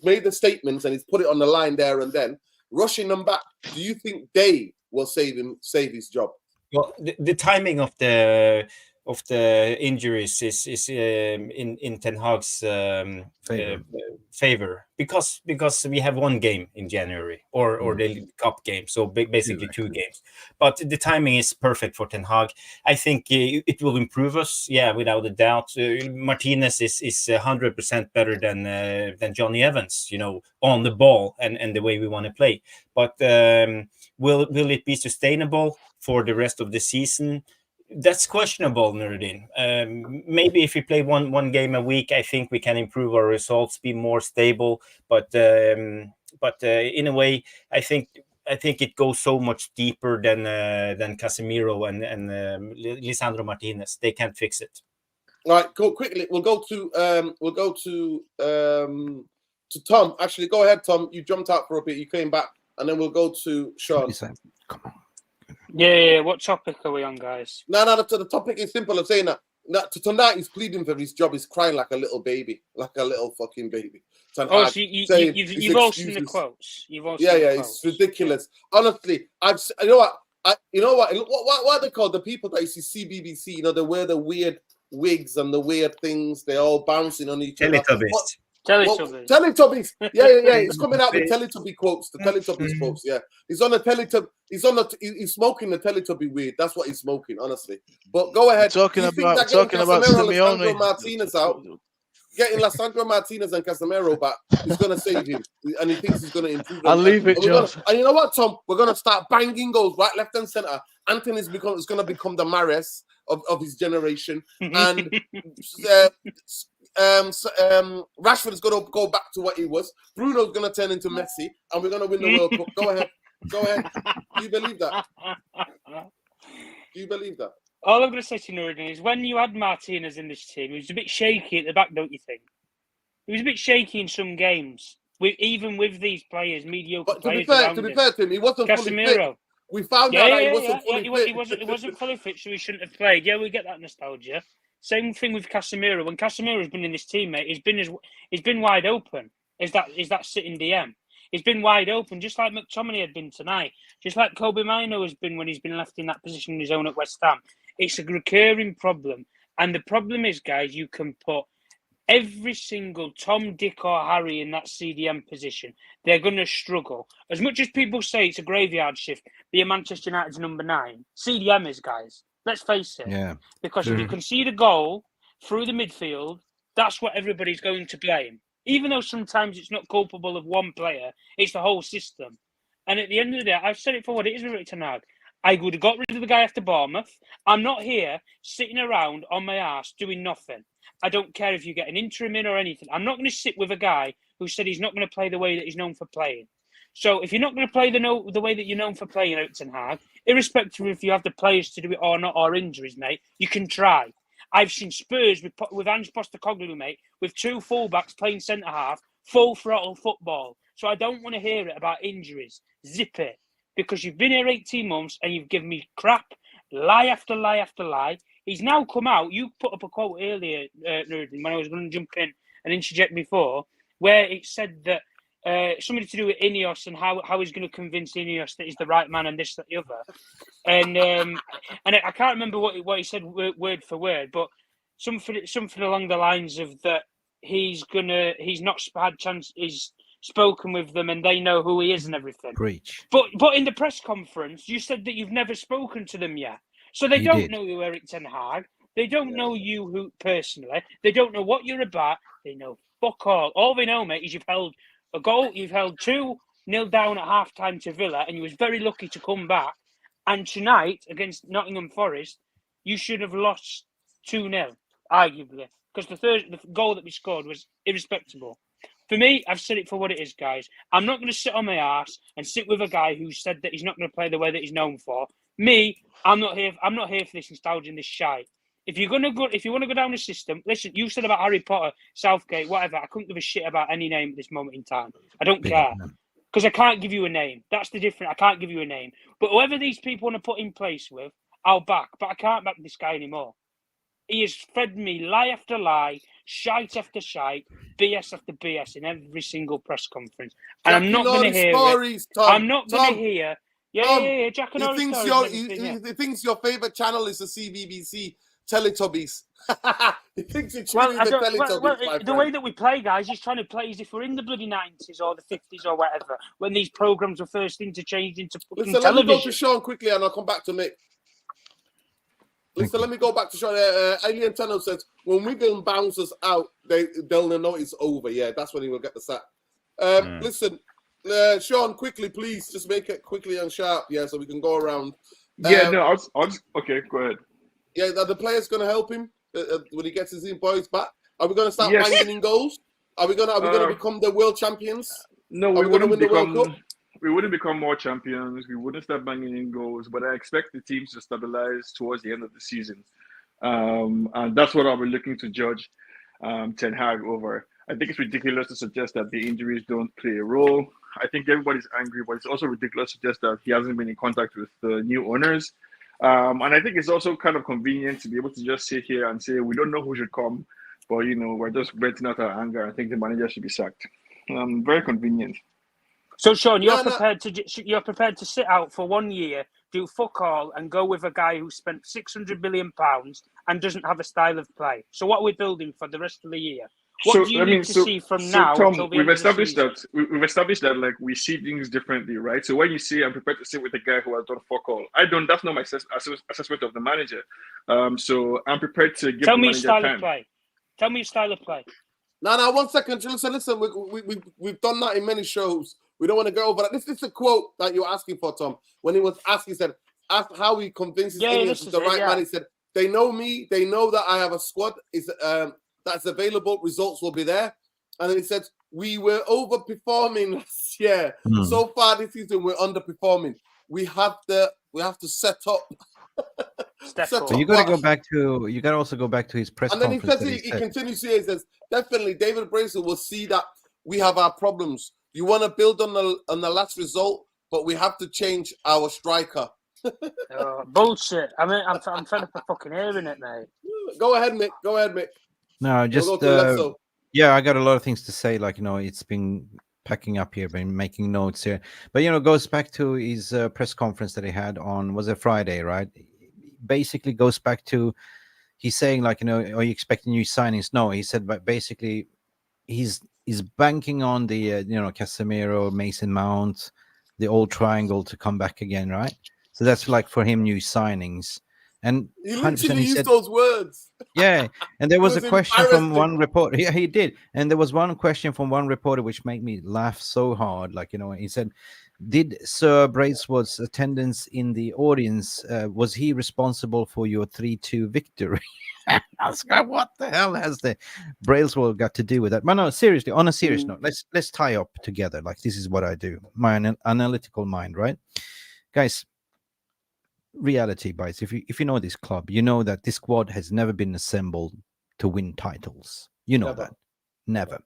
made the statements and he's put it on the line there and then. Rushing them back, do you think they will save his job? Well, the timing of the injuries is in Ten Hag's favor because we have one game in January or the cup game, so basically 2 games. But the timing is perfect for Ten Hag. I think it will improve us, without a doubt. Martinez is 100% better than Johnny Evans, on the ball and the way we want to play. But will it be sustainable for the rest of the season? That's questionable, Nurdin. Maybe if we play one game a week, I think we can improve our results, be more stable. But in a way, I think it goes so much deeper than Casemiro and Lisandro Martinez. They can't fix it. All right, go quickly. We'll go to Tom. Actually, go ahead, Tom. You jumped out for a bit. You came back, and then we'll go to Sean. Come on. Yeah. What topic are we on, guys? No. The topic is simple. I'm saying that tonight he's pleading for his job. He's crying like a little baby, like a little fucking baby. So you've all seen the quotes. It's ridiculous. Honestly, you know what? What are they called? The people that you see CBBC. They wear the weird wigs and the weird things. They're all bouncing on each other. Teletubbies. Yeah. He's coming out with Teletubby quotes. The Teletubbies quotes. Yeah, he's on a Teletubby. He's smoking the Teletubby weed. That's what he's smoking, honestly. But go ahead. Talking about Simeone. Martinez out, getting Lisandro Martinez and Casemiro back is going to save him, and he thinks he's going to improve. I'll leave it, Josh. And you know what, Tom? We're going to start banging goals right, left, and centre. Anthony's going to become the Mahrez of his generation, and Rashford is going to go back to what he was. Bruno's going to turn into Messi, and we're going to win the World Cup. Go ahead. Do you believe that? All I'm going to say to Nurdin is when you had Martinez in this team, he was a bit shaky at the back, don't you think? He was a bit shaky in some games, even with these players, mediocre players. To be fair to him, he wasn't fully fit. We found out that he wasn't fully fit. He wasn't fully fit, so he shouldn't have played. Yeah, we get that nostalgia. Same thing with Casemiro. When Casemiro's been in this team, mate, he's been wide open. Is that sitting DM? He's been wide open, just like McTominay had been tonight. Just like Kobe Mino has been when he's been left in that position on his own at West Ham. It's a recurring problem. And the problem is, guys, you can put every single Tom, Dick or Harry in that CDM position. They're going to struggle. As much as people say it's a graveyard shift, be a Manchester United's number 9. CDM is, guys. Let's face it. Yeah. Because if you concede a goal through the midfield, that's what everybody's going to blame. Even though sometimes it's not culpable of one player, it's the whole system. And at the end of the day, I've said it for what it is with Ten Hag. I would have got rid of the guy after Bournemouth. I'm not here sitting around on my arse doing nothing. I don't care if you get an interim in or anything. I'm not going to sit with a guy who said he's not going to play the way that he's known for playing. So if you're not going to play the way that you're known for playing out Ten Hag, irrespective of if you have the players to do it or not, or injuries, mate, you can try. I've seen Spurs with Ange Postecoglou, mate, with 2 fullbacks playing centre-half, full throttle football. So I don't want to hear it about injuries. Zip it. Because you've been here 18 months and you've given me crap, lie after lie after lie. He's now come out. You put up a quote earlier, when I was going to jump in and interject before, where it said that something to do with Ineos and how he's going to convince Ineos that he's the right man and this, that, the other. And I can't remember what he said word for word, but something along the lines of that he's not had chance, he's spoken with them and they know who he is and everything. Preach. But in the press conference, you said that you've never spoken to them yet. So they don't know you, Erik Ten Hag. They don't know you personally. They don't know what you're about. They know fuck all. All they know, mate, is you've held a goal. You've held 2-0 down at half-time to Villa, and you was very lucky to come back. And tonight, against Nottingham Forest, you should have lost 2-0, arguably, because the goal that we scored was irrespectable. For me, I've said it for what it is, guys. I'm not going to sit on my arse and sit with a guy who said that he's not going to play the way that he's known for. Me, I'm not here for this nostalgia and this shite. If you want to go down the system, listen. You said about Harry Potter, Southgate, whatever. I couldn't give a shit about any name at this moment in time. I don't care because I can't give you a name. That's the difference. I can't give you a name. But whoever these people want to put in place with, I'll back. But I can't back this guy anymore. He has fed me lie after lie, shite after shite, BS after BS in every single press conference, and I'm not going to hear it. I'm not going to hear. Yeah. Jack and he thinks your favorite channel is the CBBC. Teletubbies. He thinks it's Well, really I the don't, Teletubbies, well, my the way friend. that we play, guys, he's trying to play as if we're in the bloody 90s or the 50s or whatever, when these programs were first interchanged into fucking Listen, let me go to television. Sean quickly and I'll come back to Mick. Listen, let me go back to Sean. Alien Tunnel says, when Wigan bounces out, they'll know it's over. Yeah, that's when he will get the sack. Listen, Sean, quickly, please, just make it quickly and sharp, yeah, so we can go around. Yeah, no, I'll just okay, go ahead. Yeah, are the players going to help him when he gets his boys back? Are we going to start Yes. banging in goals? Are we going to become the world champions? No, Are we going to win the World Cup? We wouldn't become more champions. We wouldn't start banging in goals, but I expect the teams to stabilize towards the end of the season. And that's what I'll be looking to judge Ten Hag over. I think it's ridiculous to suggest that the injuries don't play a role. I think everybody's angry, but it's also ridiculous to suggest that he hasn't been in contact with the new owners. And I think it's also kind of convenient to be able to just sit here and say, we don't know who should come, but, you know, we're just venting out our anger. I think the manager should be sacked. Very convenient. So, Sean, you're prepared to sit out for 1 year, do fuck all, and go with a guy who spent £600 million and doesn't have a style of play. So, what are we building for the rest of the year? What do you need to see from now Tom, until the we've end of the established season? we've established that like we see things differently, right? So when you say I'm prepared to sit with a guy who has done fuck all, I don't. That's not my assessment of the manager. So I'm prepared to give Tell the me your manager style time. of play. Tell me your style of play. No, 1 second. Listen. We've done that in many shows. We don't want to go over that. This is a quote that you're asking for, Tom. When he was asked, he said, asked how he convinces Indians he's the right man. He said, they know me. They know that I have a squad that's available. Results will be there. And then he said, we were overperforming last year. So far this season, we're underperforming. We have to set up. So you got to go back to. You got to also go back to his press and then conference. he continues here. He says, definitely, David Bracer will see that we have our problems. You want to build on the last result, but we have to change our striker. Bullshit. I mean, I'm fed up of fucking hearing it, mate. Go ahead, Mick. No, just yeah, I got a lot of things to say. Like, you know, it's been packing up here, been making notes here. But, you know, goes back to his press conference that he had on, was it Friday, right? Basically goes back to, he's saying, like, you know, are you expecting new signings? No, he said, but basically he's banking on the, you know, Casemiro, Mason Mount, the old triangle to come back again, right? So that's like for him, new signings. And he literally used those words. Yeah, and there was a question from one reporter. Yeah, he did. And there was one question from one reporter which made me laugh so hard. Like, you know, he said, did Sir Bracewood's attendance in the audience, was he responsible for your 3-2 victory? I was like, what the hell has the Bracewood got to do with that? But no, seriously, on a serious note, let's tie up together. Like, this is what I do. My analytical mind, right? Guys, reality bites. If you know this club, you know that this squad has never been assembled to win titles. You know that. Never.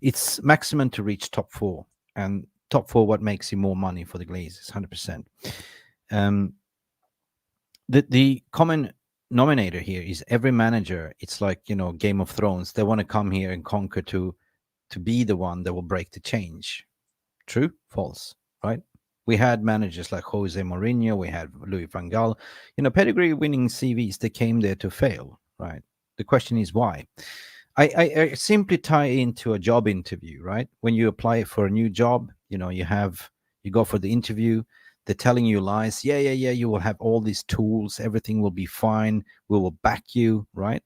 It's maximum to reach top 4, and top 4 what makes you more money for the Glazers, 100%. The common nominator here is every manager. It's like, you know, Game of Thrones. They want to come here and conquer to be the one that will break the change. True? False? Right? We had managers like Jose Mourinho, we had Louis van Gaal, you know, pedigree winning CVs that came there to fail, right? The question is why? I simply tie into a job interview, right? When you apply for a new job, you know, you go for the interview, they're telling you lies. Yeah, you will have all these tools, everything will be fine, we will back you, right?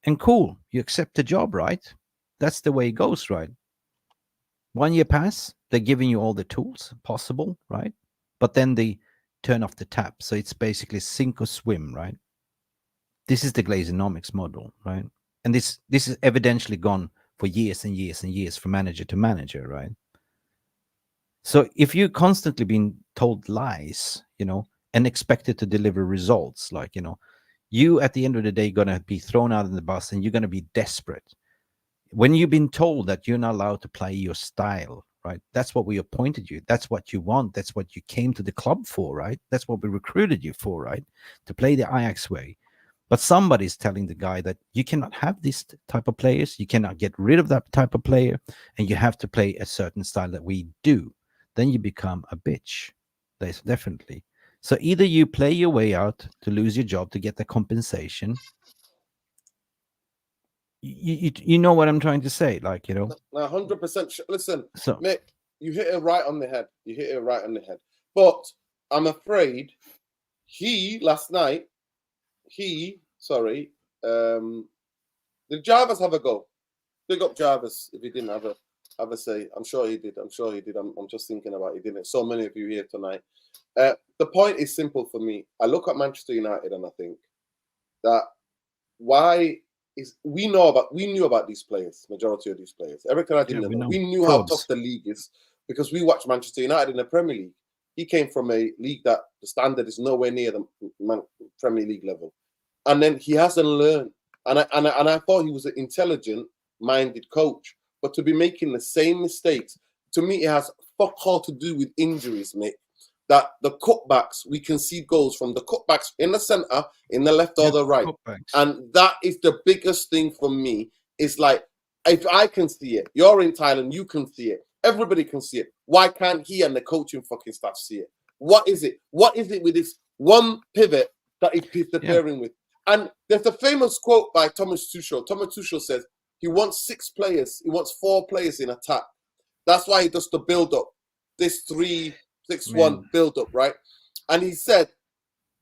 And cool, you accept the job, right? That's the way it goes, right? 1 year pass, they're giving you all the tools possible, right? But then they turn off the tap. So it's basically sink or swim, right? This is the Glazernomics model, right? And this is evidently gone for years and years and years from manager to manager, right? So if you're constantly being told lies, you know, and expected to deliver results, like, you know, you at the end of the day going to be thrown out of the bus and you're going to be desperate. When you've been told that you're not allowed to play your style, right? That's what we appointed you. That's what you want. That's what you came to the club for, right? That's what we recruited you for, right? To play the Ajax way. But somebody's telling the guy that you cannot have this type of players. You cannot get rid of that type of player. And you have to play a certain style that we do. Then you become a bitch. That's definitely. So either you play your way out to lose your job to get the compensation. You know what I'm trying to say, like, you know. 100%. Listen, So Mick, you hit it right on the head. You hit it right on the head. But I'm afraid last night, did Jarvis have a go? Big up Jarvis if he didn't have a say. I'm sure he did. I'm just thinking about he didn't. So many of you here tonight. The point is simple for me. I look at Manchester United and I think that we knew about these players, majority of these players. Everything I didn't know. We knew how tough the league is because we watched Manchester United in the Premier League. He came from a league that the standard is nowhere near the Premier League level, and then he hasn't learned. And I thought he was an intelligent-minded coach, but to be making the same mistakes, to me, it has fuck all to do with injuries, mate. That the cutbacks, we concede goals from the cutbacks in the center, in the left or the right. Cutbacks. And that is the biggest thing for me. It's like, if I can see it, you're in Thailand, you can see it. Everybody can see it. Why can't he and the coaching fucking staff see it? What is it? What is it with this one pivot that he's disappearing with? And there's a famous quote by Thomas Tuchel. Thomas Tuchel says he wants 6 players. He wants 4 players in attack. That's why he does the build-up. This 3-6-1 build-up, right? And he said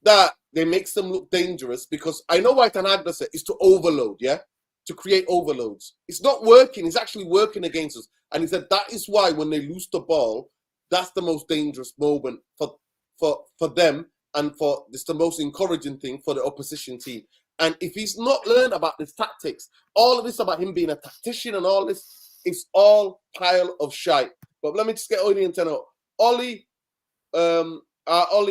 that they makes them look dangerous because I know why Ten Hag does it, is to overload, yeah? To create overloads. It's not working. It's actually working against us. And he said that is why when they lose the ball, that's the most dangerous moment for them, and it's the most encouraging thing for the opposition team. And if he's not learned about this tactics, all of this about him being a tactician and all this is all pile of shite. But let me just get Oli and Tenor. Oli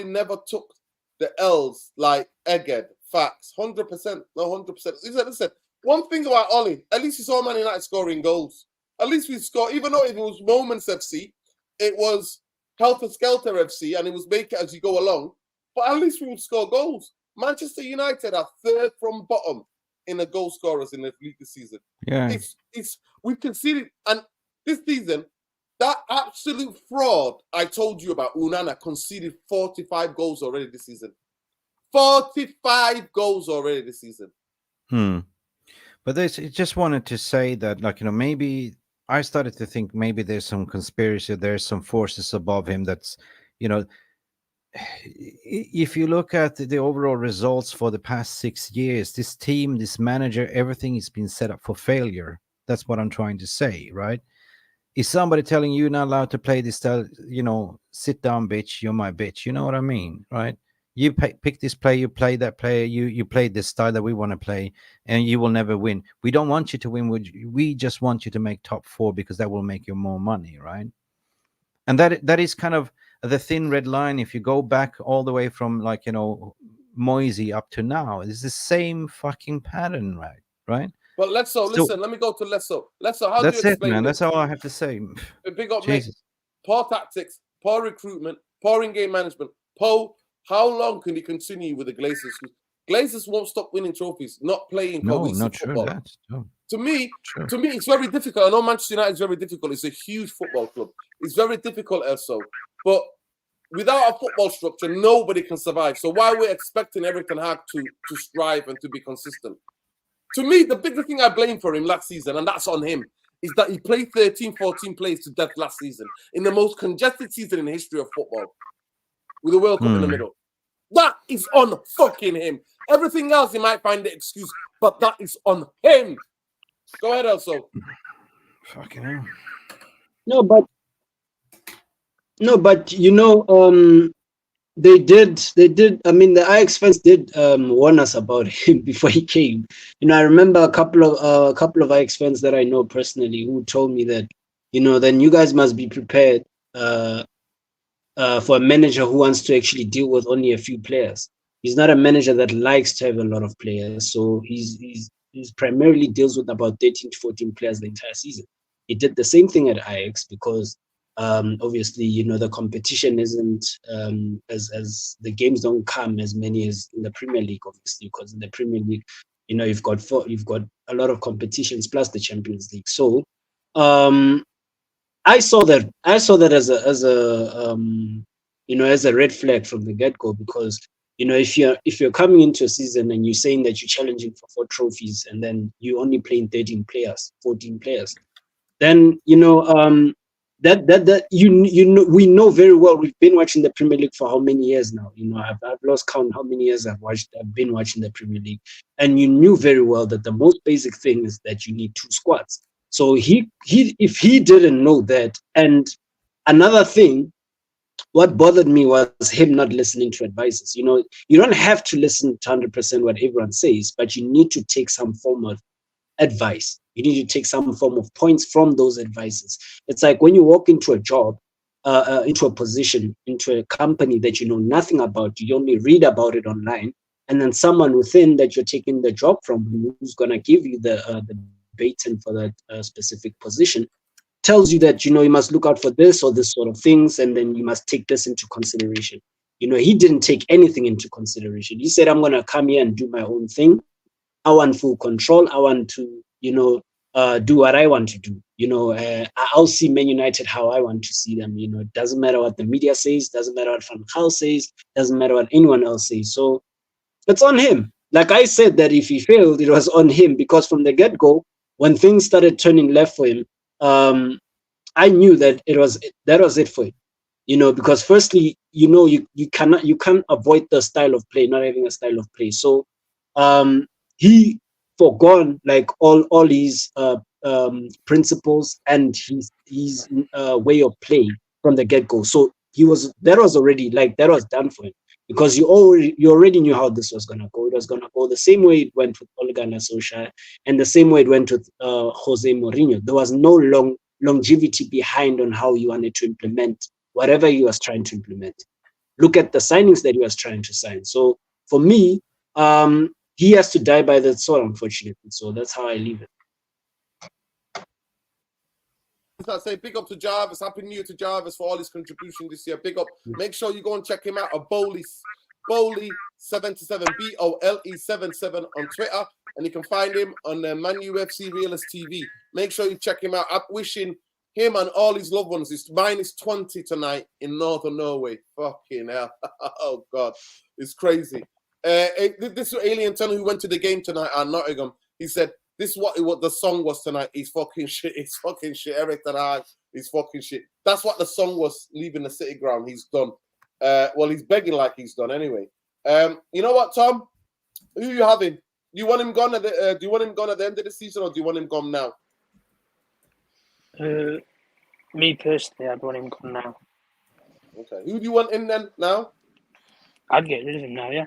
never took the L's like Egghead. Facts. 100%. No, 100%. Listen, one thing about Oli, at least he saw Man United scoring goals. At least we score, even though if it was Moments FC, it was Helter Skelter FC, and it was make it as you go along. But at least we would score goals. Manchester United are 3rd from bottom in the goal scorers in the league this season. Yeah, we've conceded, and this season, that absolute fraud I told you about, Unana, conceded 45 goals already this season. 45 goals already this season. But I just wanted to say that, like, you know, maybe I started to think maybe there's some conspiracy, there's some forces above him that's, you know, if you look at the overall results for the past 6 years, this team, this manager, everything has been set up for failure. That's what I'm trying to say, right? Is somebody telling you not allowed to play this style, you know, sit down, bitch, you're my bitch. You know what I mean, right? You pick this player, you play that player, you play this style that we want to play, and you will never win. We don't want you to win. We just want you to make top 4 because that will make you more money, right? And that is kind of the thin red line. If you go back all the way from, like, you know, Moisey up to now, it's the same fucking pattern, right? But listen, let me go to Lesso. Lesso, how do you explain man. this? That's all I have to say. Big up, mate. Poor tactics, poor recruitment, poor in-game management. How long can he continue with the Glazers? Glazers won't stop winning trophies, not playing cohesive football. To me, it's very difficult. I know Manchester United is very difficult. It's a huge football club. It's very difficult also. But without a football structure, nobody can survive. So why we're expecting Eric Ten Hag to strive and to be consistent? To me, the biggest thing I blame for him last season, and that's on him, is that he played 13, 14 players to death last season in the most congested season in the history of football, with the World Cup in the middle. That is on fucking him. Everything else, he might find the excuse, but that is on him. Go ahead, Elso. Fucking hell. No, but you know, they did. I mean, the Ajax fans did warn us about him before he came. You know, I remember a couple of Ajax fans that I know personally who told me that, you know, then you guys must be prepared for a manager who wants to actually deal with only a few players. He's not a manager that likes to have a lot of players, so he's primarily deals with about 13 to 14 players the entire season. He did the same thing at Ajax because obviously, you know, the competition isn't as the games don't come as many as in the Premier League, obviously, because in the Premier League, you know, you've got a lot of competitions plus the Champions League. So I saw that as as a red flag from the get-go, because if you're coming into a season and you're saying that you're challenging for 4 trophies and then you're only playing 13 players, 14 players, then we know very well. We've been watching the Premier League for how many years now? I've lost count how many years I've been watching the Premier League, and you knew very well that the most basic thing is that you need 2 squads. So if he didn't know that, and another thing, what bothered me was him not listening to advices. You don't have to listen to 100% what everyone says, but you need to take some form of advice. You need to take some form of points from those advices. It's like when you walk into a job, into a position, into a company that you know nothing about, you only read about it online, and then someone within that you're taking the job from, who's going to give you the baton for that specific position, tells you that you must look out for this or this sort of things, and then you must take this into consideration. He didn't take anything into consideration. He said, I'm going to come here and do my own thing. I want full control. I want to do what I want to do. I'll see Man United how I want to see them. It doesn't matter what the media says, doesn't matter what Van Gaal says, doesn't matter what anyone else says. So it's on him. Like I said, that if he failed, it was on him, because from the get-go, when things started turning left for him, I knew that that was it for him. Because firstly, you can't avoid the style of play, not having a style of play. So he forgone like all his principles and his way of play from the get-go. So that was done for him, because you already knew how this was gonna go. It was gonna go the same way it went with Ole Gunnar Solskjaer, and the same way it went with Jose Mourinho. There was no longevity behind on how he wanted to implement whatever he was trying to implement. Look at the signings that he was trying to sign. So for me, he has to die by that sword, unfortunately. So that's how I leave it. I say big up to Jarvis. Happy New Year to Jarvis for all his contribution this year. Big up. Make sure you go and check him out at Bowley77, BOLE77 on Twitter, and you can find him on the Man UFC Realist TV. Make sure you check him out. I'm wishing him and all his loved ones. It's -20 tonight in northern Norway. Fucking hell. Oh God, it's crazy. This alien tunnel who went to the game tonight at Nottingham. He said, this is what the song was tonight. He's fucking shit. It's fucking shit. Eric Ten Hag, he's fucking shit. That's what the song was, leaving the city ground. He's done. Well, he's begging like he's done anyway. You know what, Tom? Who are you having? Do you want him gone at the end of the season, or do you want him gone now? Me personally, I'd want him gone now. Okay. Who do you want in then now? I'd get rid of him now, yeah.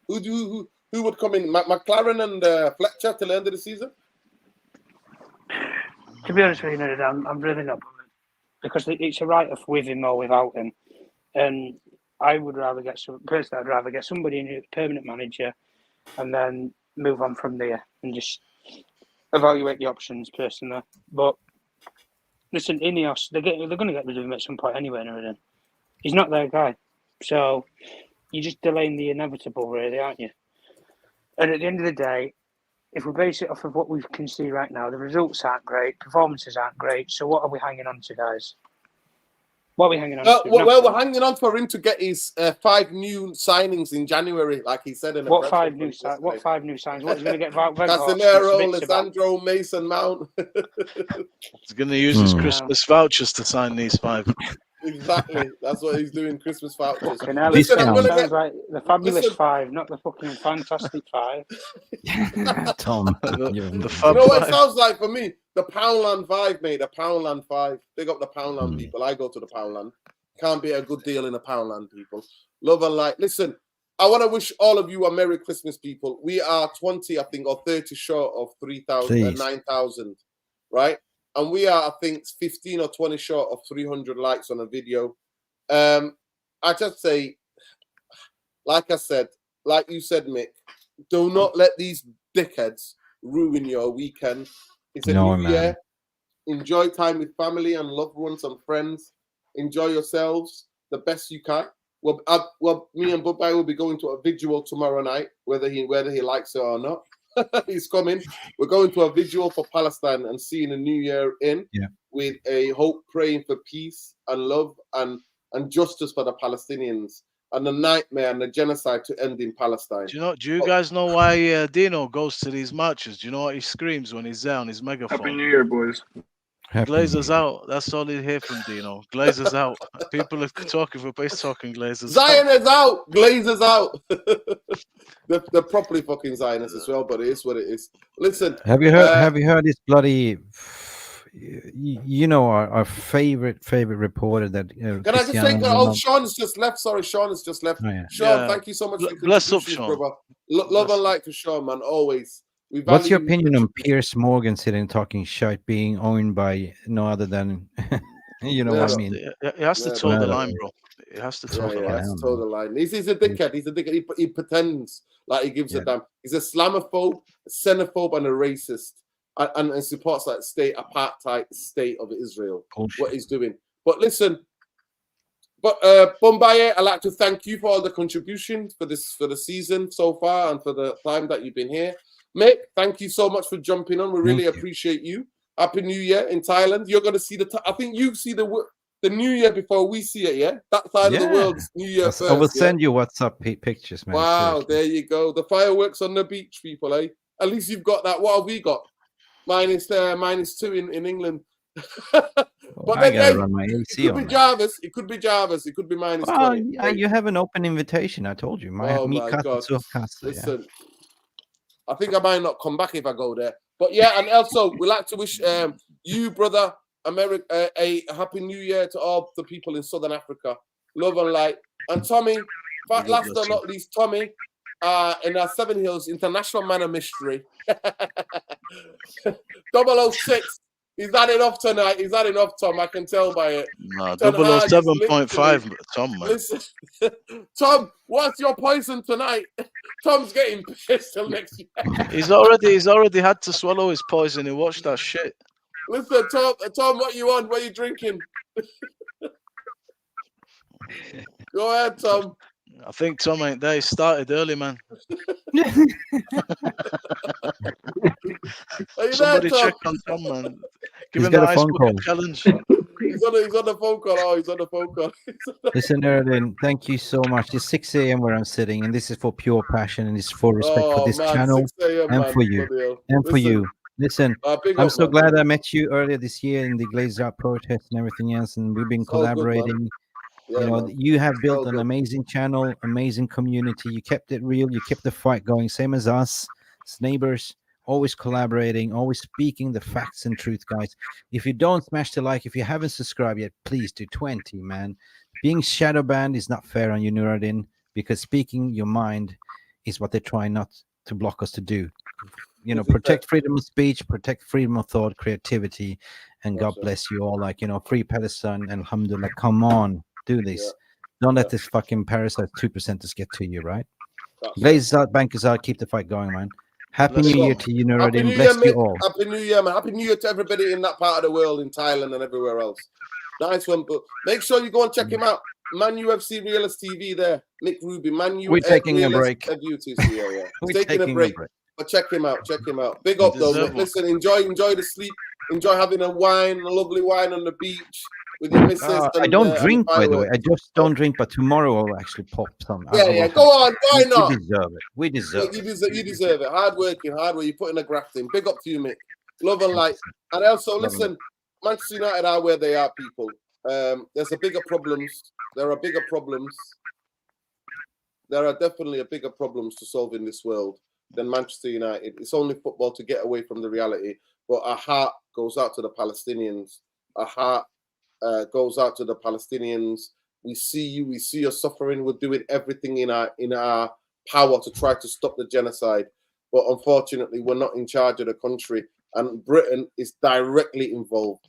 Who would come in? McLaren and Fletcher till the end of the season? To be honest with you, I'm really not bothered, because it's a write-off with him or without him. And I'd rather get somebody in, a permanent manager, and then move on from there and just evaluate the options personally. But listen, Ineos, they're going to get rid of him at some point anyway and everything. He's not their guy. So you're just delaying the inevitable, really, aren't you? And at the end of the day, if we base it off of what we can see right now, the results aren't great, performances aren't great. So what are we hanging on to, guys? What are we hanging on to? Well, we're hanging on for him to get his 5 new signings in January, like he said in the What 5 new signings? What 5 new signings? What he's going to get? Casemiro, Lisandro, Mason Mount. He's going to use his Christmas vouchers to sign these 5. Exactly. That's what he's doing, Christmas vouchers. Listen, sounds like the fabulous 5, not the fucking fantastic 5. Tom. You know what it sounds like for me? The Poundland 5, mate. The Poundland 5. Big up the Poundland people. I go to the Poundland. Can't be a good deal in the Poundland, people. Love and light. Listen, I want to wish all of you a Merry Christmas, people. We are 20, I think, or 30 short of 3,000, 9,000, right? And we are, I think, 15 or 20 short of 300 likes on a video. I just say, like I said, like you said, Mick, do not let these dickheads ruin your weekend. It's a new year. Enjoy time with family and loved ones and friends. Enjoy yourselves the best you can. Well, me and Bubba will be going to a vigil tomorrow night, whether he likes it or not. He's coming. We're going to a vigil for Palestine and seeing a new year in with a hope, praying for peace and love and and justice for the Palestinians and the nightmare and the genocide to end in Palestine. Do you guys know why Dino goes to these matches? Do you know what he screams when he's there on his megaphone? Happy New Year, boys. Glazers out. That's all you hear from Dino. Glazers out. People are talking for base talking Glazers Zion out. is out. Glazers out. They're properly fucking Zionists as well, but it is what it is. Listen. Have you heard this bloody? You know our favorite reporter that. Can I just say? Oh, Sean has just left. Sorry, Sean has just left. Oh, yeah. Sean, thank you so much. For bless up, Sean. brother. Love and light for Sean, man. Always. What's your opinion on Piers Morgan sitting talking shit, being owned by no other than, you know what I mean? He has to toe the line, bro. He has to toe the line. Has to toe the line. He's a dickhead. He's a dickhead. He pretends like he gives a damn. He's a Islamophobe, a xenophobe, and a racist, and supports that state apartheid state of Israel. Bullshit. What he's doing. But listen, Bombaye, I'd like to thank you for all the contributions for the season so far and for the time that you've been here. Mick, thank you so much for jumping on. We really appreciate you. Happy New Year in Thailand. You're going to see I think you see the New Year before we see it, yeah? That side of the world's New Year first. I will send you WhatsApp pictures, man. Wow, seriously. there you go. The fireworks on the beach, people, eh? At least you've got that. What have we got? -2 in England. But I then, gotta run my AC it could be Jarvis. It could be Jarvis. It could be -20. You have an open invitation. I told you. Oh my God! Listen, Listen, I think I might not come back if I go there. But yeah, and also we'd like to wish you, brother, America, a happy New Year to all the people in Southern Africa. Love and light. And Tommy, last but not least, Tommy, in our Seven Hills International Man of Mystery. 006. He's had enough tonight. He's had enough, Tom. I can tell by it. No, 007.5, Tom, man. Listen, Tom, what's your poison tonight? Tom's getting pissed till next year. He's already had to swallow his poison. He watched that shit. Listen, Tom, what you on? What are you drinking? Go ahead, Tom. I think Tom ain't there. He started early, man. Somebody there, check on Tom, man. Give He's him got the a ice phone bucket call. challenge. He's on the phone call. Oh, he's on the phone call. Listen, Erden, thank you so much. It's 6 a.m. where I'm sitting, and this is for pure passion, and it's for respect for this channel and for you. And for you. Listen, I'm so glad I met you earlier this year in the Glazer protest and everything else, and we've been collaborating. You know, you have built an amazing channel, amazing community. You kept it real. You kept the fight going, same as us, as neighbors, always collaborating, always speaking the facts and truth, guys. If you don't smash the like, if you haven't subscribed yet, please do 20, man. Being shadow banned is not fair on you, Nuruddin, because speaking your mind is what they try not to block us to do. You know, protect freedom of speech, protect freedom of thought, creativity, and God bless you all. Like, you know, free Palestine and alhamdulillah. Come on, do this. Don't let this fucking parasite 2% get to you, right? Glazers out, bankers out, keep the fight going, man. Happy New Year to you, Nuruddin. Bless you all. Happy New Year, man. Happy New Year to everybody in that part of the world, in Thailand and everywhere else. Nice one, but make sure you go and check him out. Man UFC Realist TV there. Nick Ruby, Man UFC. We're taking a break. We're taking a break. But check him out. Check him out. Big up, though. Listen, enjoy the sleep. Enjoy having a lovely wine on the beach with your missus. I don't drink, by the way. I just don't drink, but tomorrow I'll actually pop some. Yeah. Go on. Why not? We deserve it. We deserve it. You deserve it. Hard working. You put in a graft in. Big up to you, Mick. Love and light. And also, listen, Manchester United are where they are, people. There's a bigger problems. There are bigger problems. There are definitely bigger problems to solve in this world than Manchester United. It's only football to get away from the reality. But our heart goes out to the Palestinians. Our heart goes out to the Palestinians. We see you. We see your suffering. We're doing everything in our power to try to stop the genocide. But unfortunately, we're not in charge of the country. And Britain is directly involved,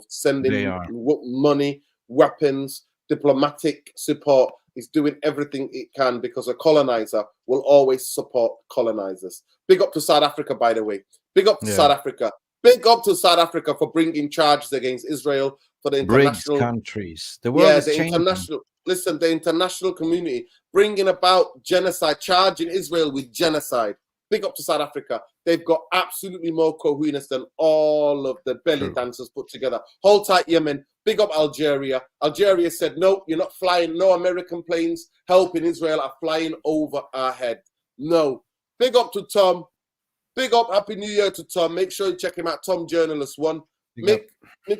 sending money, weapons, diplomatic support. Is doing everything it can because a colonizer will always support colonizers. Big up to South Africa, by the way. Big up to South Africa. Big up to South Africa for bringing charges against Israel, for the international countries. The world is changing. The international community bringing about genocide, charging Israel with genocide. Big up to South Africa. they've got absolutely more cojones than all of the belly dancers put together. Hold tight, Yemen. Big up Algeria. Algeria said, no, you're not flying. No American planes helping Israel are flying over our head. No. Big up to Tom. Big up, Happy New Year to Tom. Make sure you check him out, Tom Journalist 1. Mick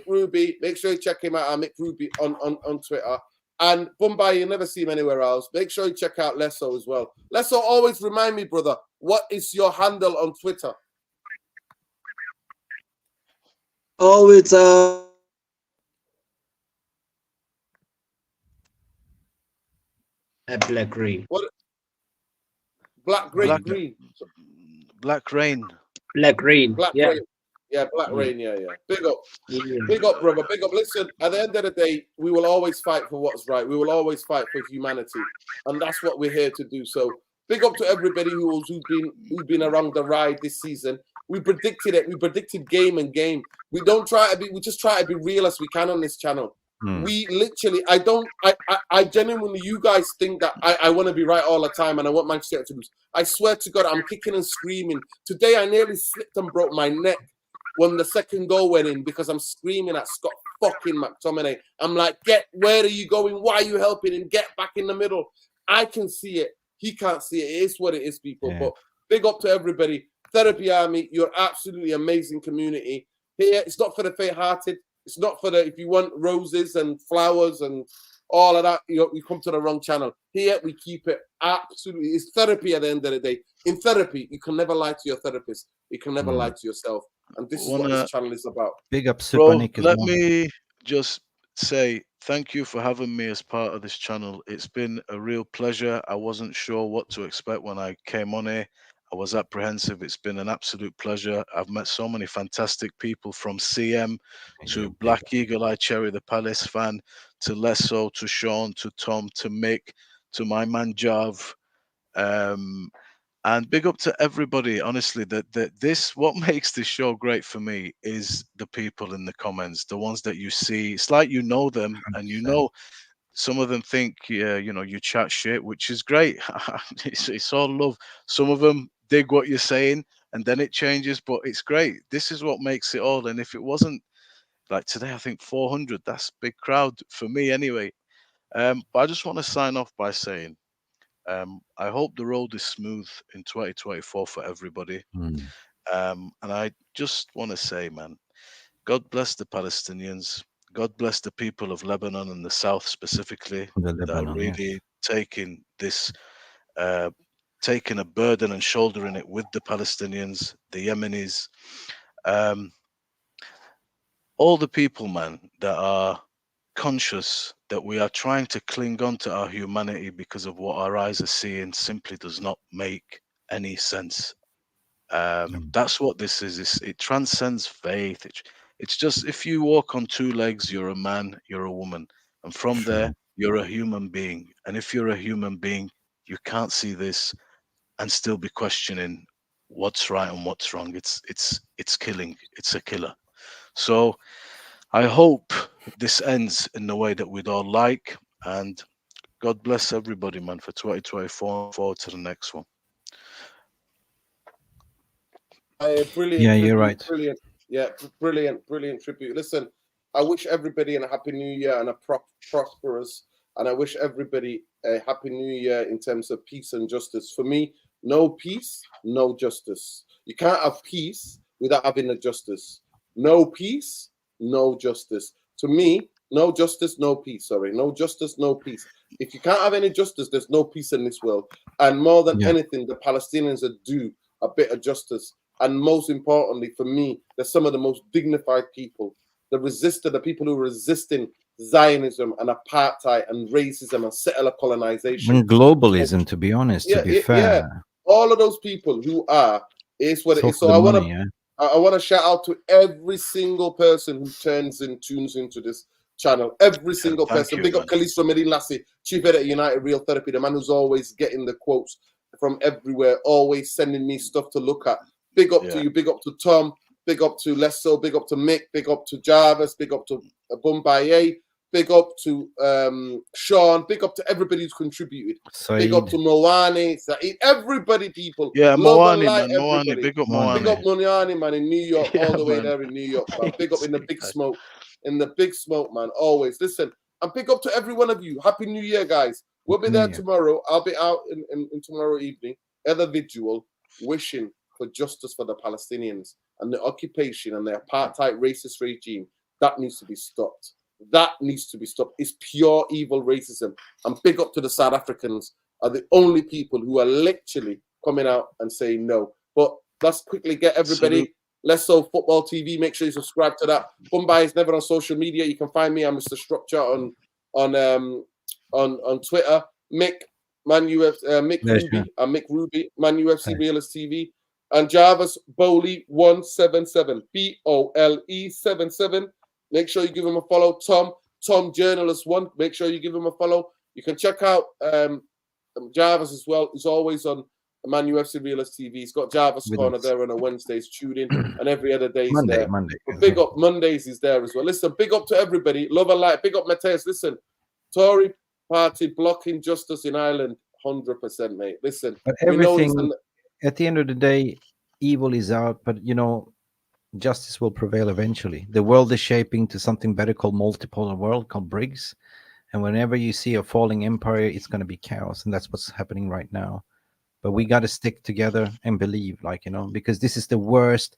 Ruby, make sure you check him out, Mick Ruby on Twitter. And Bombay, you never see him anywhere else. Make sure you check out Lesso as well. Lesso, always remind me, brother, what is your handle on Twitter? Oh, it's Black Rain. What? Black Green. Black Rain. Black Rain. Black Yeah. Rain. Yeah, Black Rain. Yeah. Big up. Big up, brother. Big up. Listen, at the end of the day, we will always fight for what's right. We will always fight for humanity. And that's what we're here to do. So big up to everybody who's been around the ride this season. We predicted it. We predicted game and game. We just try to be real as we can on this channel. We literally, I genuinely, you guys think that I want to be right all the time and I want Manchester to lose. I swear to God, I'm kicking and screaming. Today, I nearly slipped and broke my neck when the second goal went in because I'm screaming at Scott fucking McTominay. I'm like, where are you going? Why are you helping him? Get back in the middle. I can see it. He can't see it. It is what it is, people. Yeah. But big up to everybody. Therapy Army, you're absolutely amazing community. Here, it's not for the faint-hearted. It's not for if you want roses and flowers and all of that, you come to the wrong channel. Here, we keep it absolutely. It's therapy at the end of the day. In therapy, you can never lie to your therapist. You can never lie to yourself. And this is what this channel is about. Big up, Super Nick. Let me just say thank you for having me as part of this channel. It's been a real pleasure. I wasn't sure what to expect when I came on here. I was apprehensive. It's been an absolute pleasure. I've met so many fantastic people, from CM to Black Eagle Eye Cherry, the Palace fan, to Lesso, to Sean, to Tom, to Mick, to my man Jav. And big up to everybody. Honestly, what makes this show great for me is the people in the comments, the ones that you see. It's like you know them, and you know some of them think you chat shit, which is great. It's all love. Some of them dig what you're saying, and then it changes, but it's great. This is what makes it all. And if it wasn't like today, I think 400, that's a big crowd for me anyway. But I just want to sign off by saying I hope the road is smooth in 2024 for everybody. And I just want to say, man, God bless the Palestinians. God bless the people of Lebanon and the South specifically, that are really taking this, taking a burden and shouldering it with the Palestinians, the Yemenis, all the people, man, that are conscious that we are trying to cling on to our humanity because of what our eyes are seeing simply does not make any sense. That's what this is. It transcends faith. It's just, if you walk on two legs, you're a man, you're a woman. And from there, you're a human being. And if you're a human being, you can't see this and still be questioning what's right and what's wrong. It's killing. It's a killer. So I hope this ends in the way that we'd all like. And God bless everybody, man, for 2024. Forward to the next one. Brilliant. Yeah, tribute, you're right. Brilliant. Yeah, brilliant tribute. Listen, I wish everybody a happy new year and a prosperous, and I wish everybody a happy new year in terms of peace and justice. For me, no peace, no justice. You can't have peace without having a justice. No peace, no justice. To me, no justice, no peace. Sorry, no justice, no peace. If you can't have any justice, there's no peace in this world. And more than anything, the Palestinians are due a bit of justice. And most importantly, for me, they're some of the most dignified people. The people who are resisting Zionism and apartheid and racism and settler colonization. And globalism, to be honest, to be fair. Yeah. All of those people who are, is what it is. So I want to shout out to every single person who tunes into this channel. Every single person. Big up Kalisto Medin Lassie, Chief Editor at United Real Therapy, the man who's always getting the quotes from everywhere, always sending me stuff to look at. Big up to you, big up to Tom, big up to Lesso, big up to Mick, big up to Jarvis, big up to Bumbaye, Big up to Sean. Big up to everybody who's contributed. Big up to Moani, Saeed, everybody, people. Yeah, Love and Moani, light, man. Moani, everybody. big up Big up Moani. Moani, man, in New York, Yeah, all the way man. there in New York, man. Big up in the big smoke. In the big smoke, man. Always. Listen, and big up to every one of you. Happy New Year, guys. We'll be there tomorrow. I'll be out in tomorrow evening at the vigil, wishing for justice for the Palestinians and the occupation and the apartheid racist regime. That needs to be stopped. That needs to be stopped. It's pure evil racism. And big up to the South Africans are the only people who are literally coming out and saying no. But let's quickly get everybody. Let's Go Football TV. Make sure you subscribe to that. Mumbai is never on social media. You can find me. I'm Mr. Structure on Twitter. Mick Ruby. Mick Ruby. Man UFC Realist TV. And Jarvis Bowley 177. BOLE 77. Make sure you give him a follow. Tom Journalist 1. Make sure you give him a follow. You can check out Jarvis as well. He's always on Man UFC Realist TV. He's got Jarvis Corner there on a Wednesdays, tune in, and every other day he's there. Monday. But big up Mondays, he's there as well. Listen, big up to everybody. Love and light. Big up Mateus. Listen, Tory party blocking justice in Ireland, 100%, mate. Listen, but everything at the end of the day, evil is out, but justice will prevail eventually. The world is shaping to something better called multipolar world, called BRICS. And whenever you see a falling empire, it's going to be chaos. And that's what's happening right now. But we got to stick together and believe, because this is the worst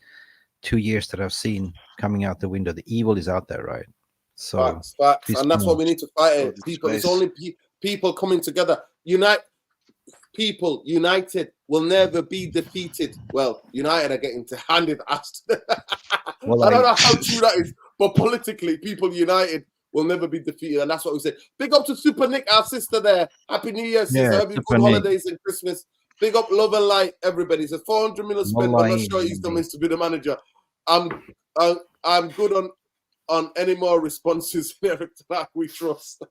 2 years that I've seen coming out the window. The evil is out there, right? So facts. And that's what we need to fight. People, it's only people coming together. People united will never be defeated. Well, United are getting handed ass. Well, I don't know how true that is, but politically, people united will never be defeated, and that's what we say. Big up to Super Nick, our sister there. Happy New Year, sister. Happy good holidays and Christmas. Big up, love and light, everybody. It's a 400 million spent. I'm not sure he's done this to be the manager. I'm good on any more responses. Eric, we trust.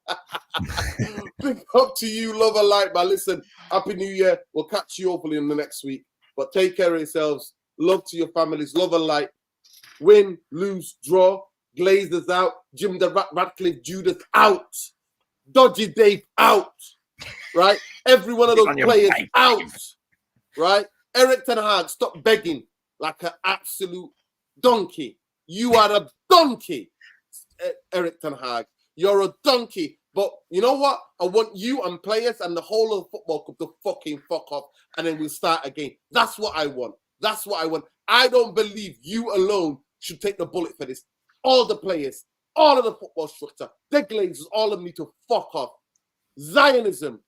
Big up to you, love and light, man. Listen, Happy New Year. We'll catch you hopefully in the next week. But take care of yourselves. Love to your families. Love and light. Win, lose, draw. Glazers out. Jim the Ratcliffe Judas out. Dodgy Dave out. Right? Every one of those players out. Right? Eric Ten Hag, stop begging like an absolute donkey. You are a donkey, Eric Ten Hag. You're a donkey. But you know what? I want you and players and the whole of the football club to fucking fuck off, and then we'll start again. That's what I want. That's what I want. I don't believe you alone should take the bullet for this. All the players, all of the football structure, the Glazers, all of them need to fuck off. Zionism,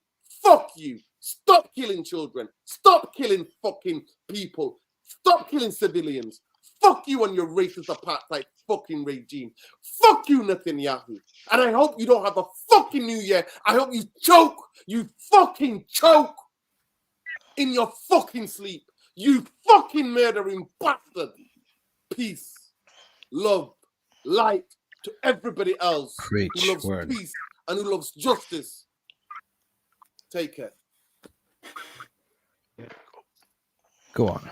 fuck you. Stop killing children. Stop killing fucking people. Stop killing civilians. Fuck you and your racist apartheid fucking regime. Fuck you, Netanyahu. And I hope you don't have a fucking New Year. I hope you choke. You fucking choke in your fucking sleep. You fucking murdering bastard. Peace, love, light to everybody else who loves peace and who loves justice. Take care. Go on.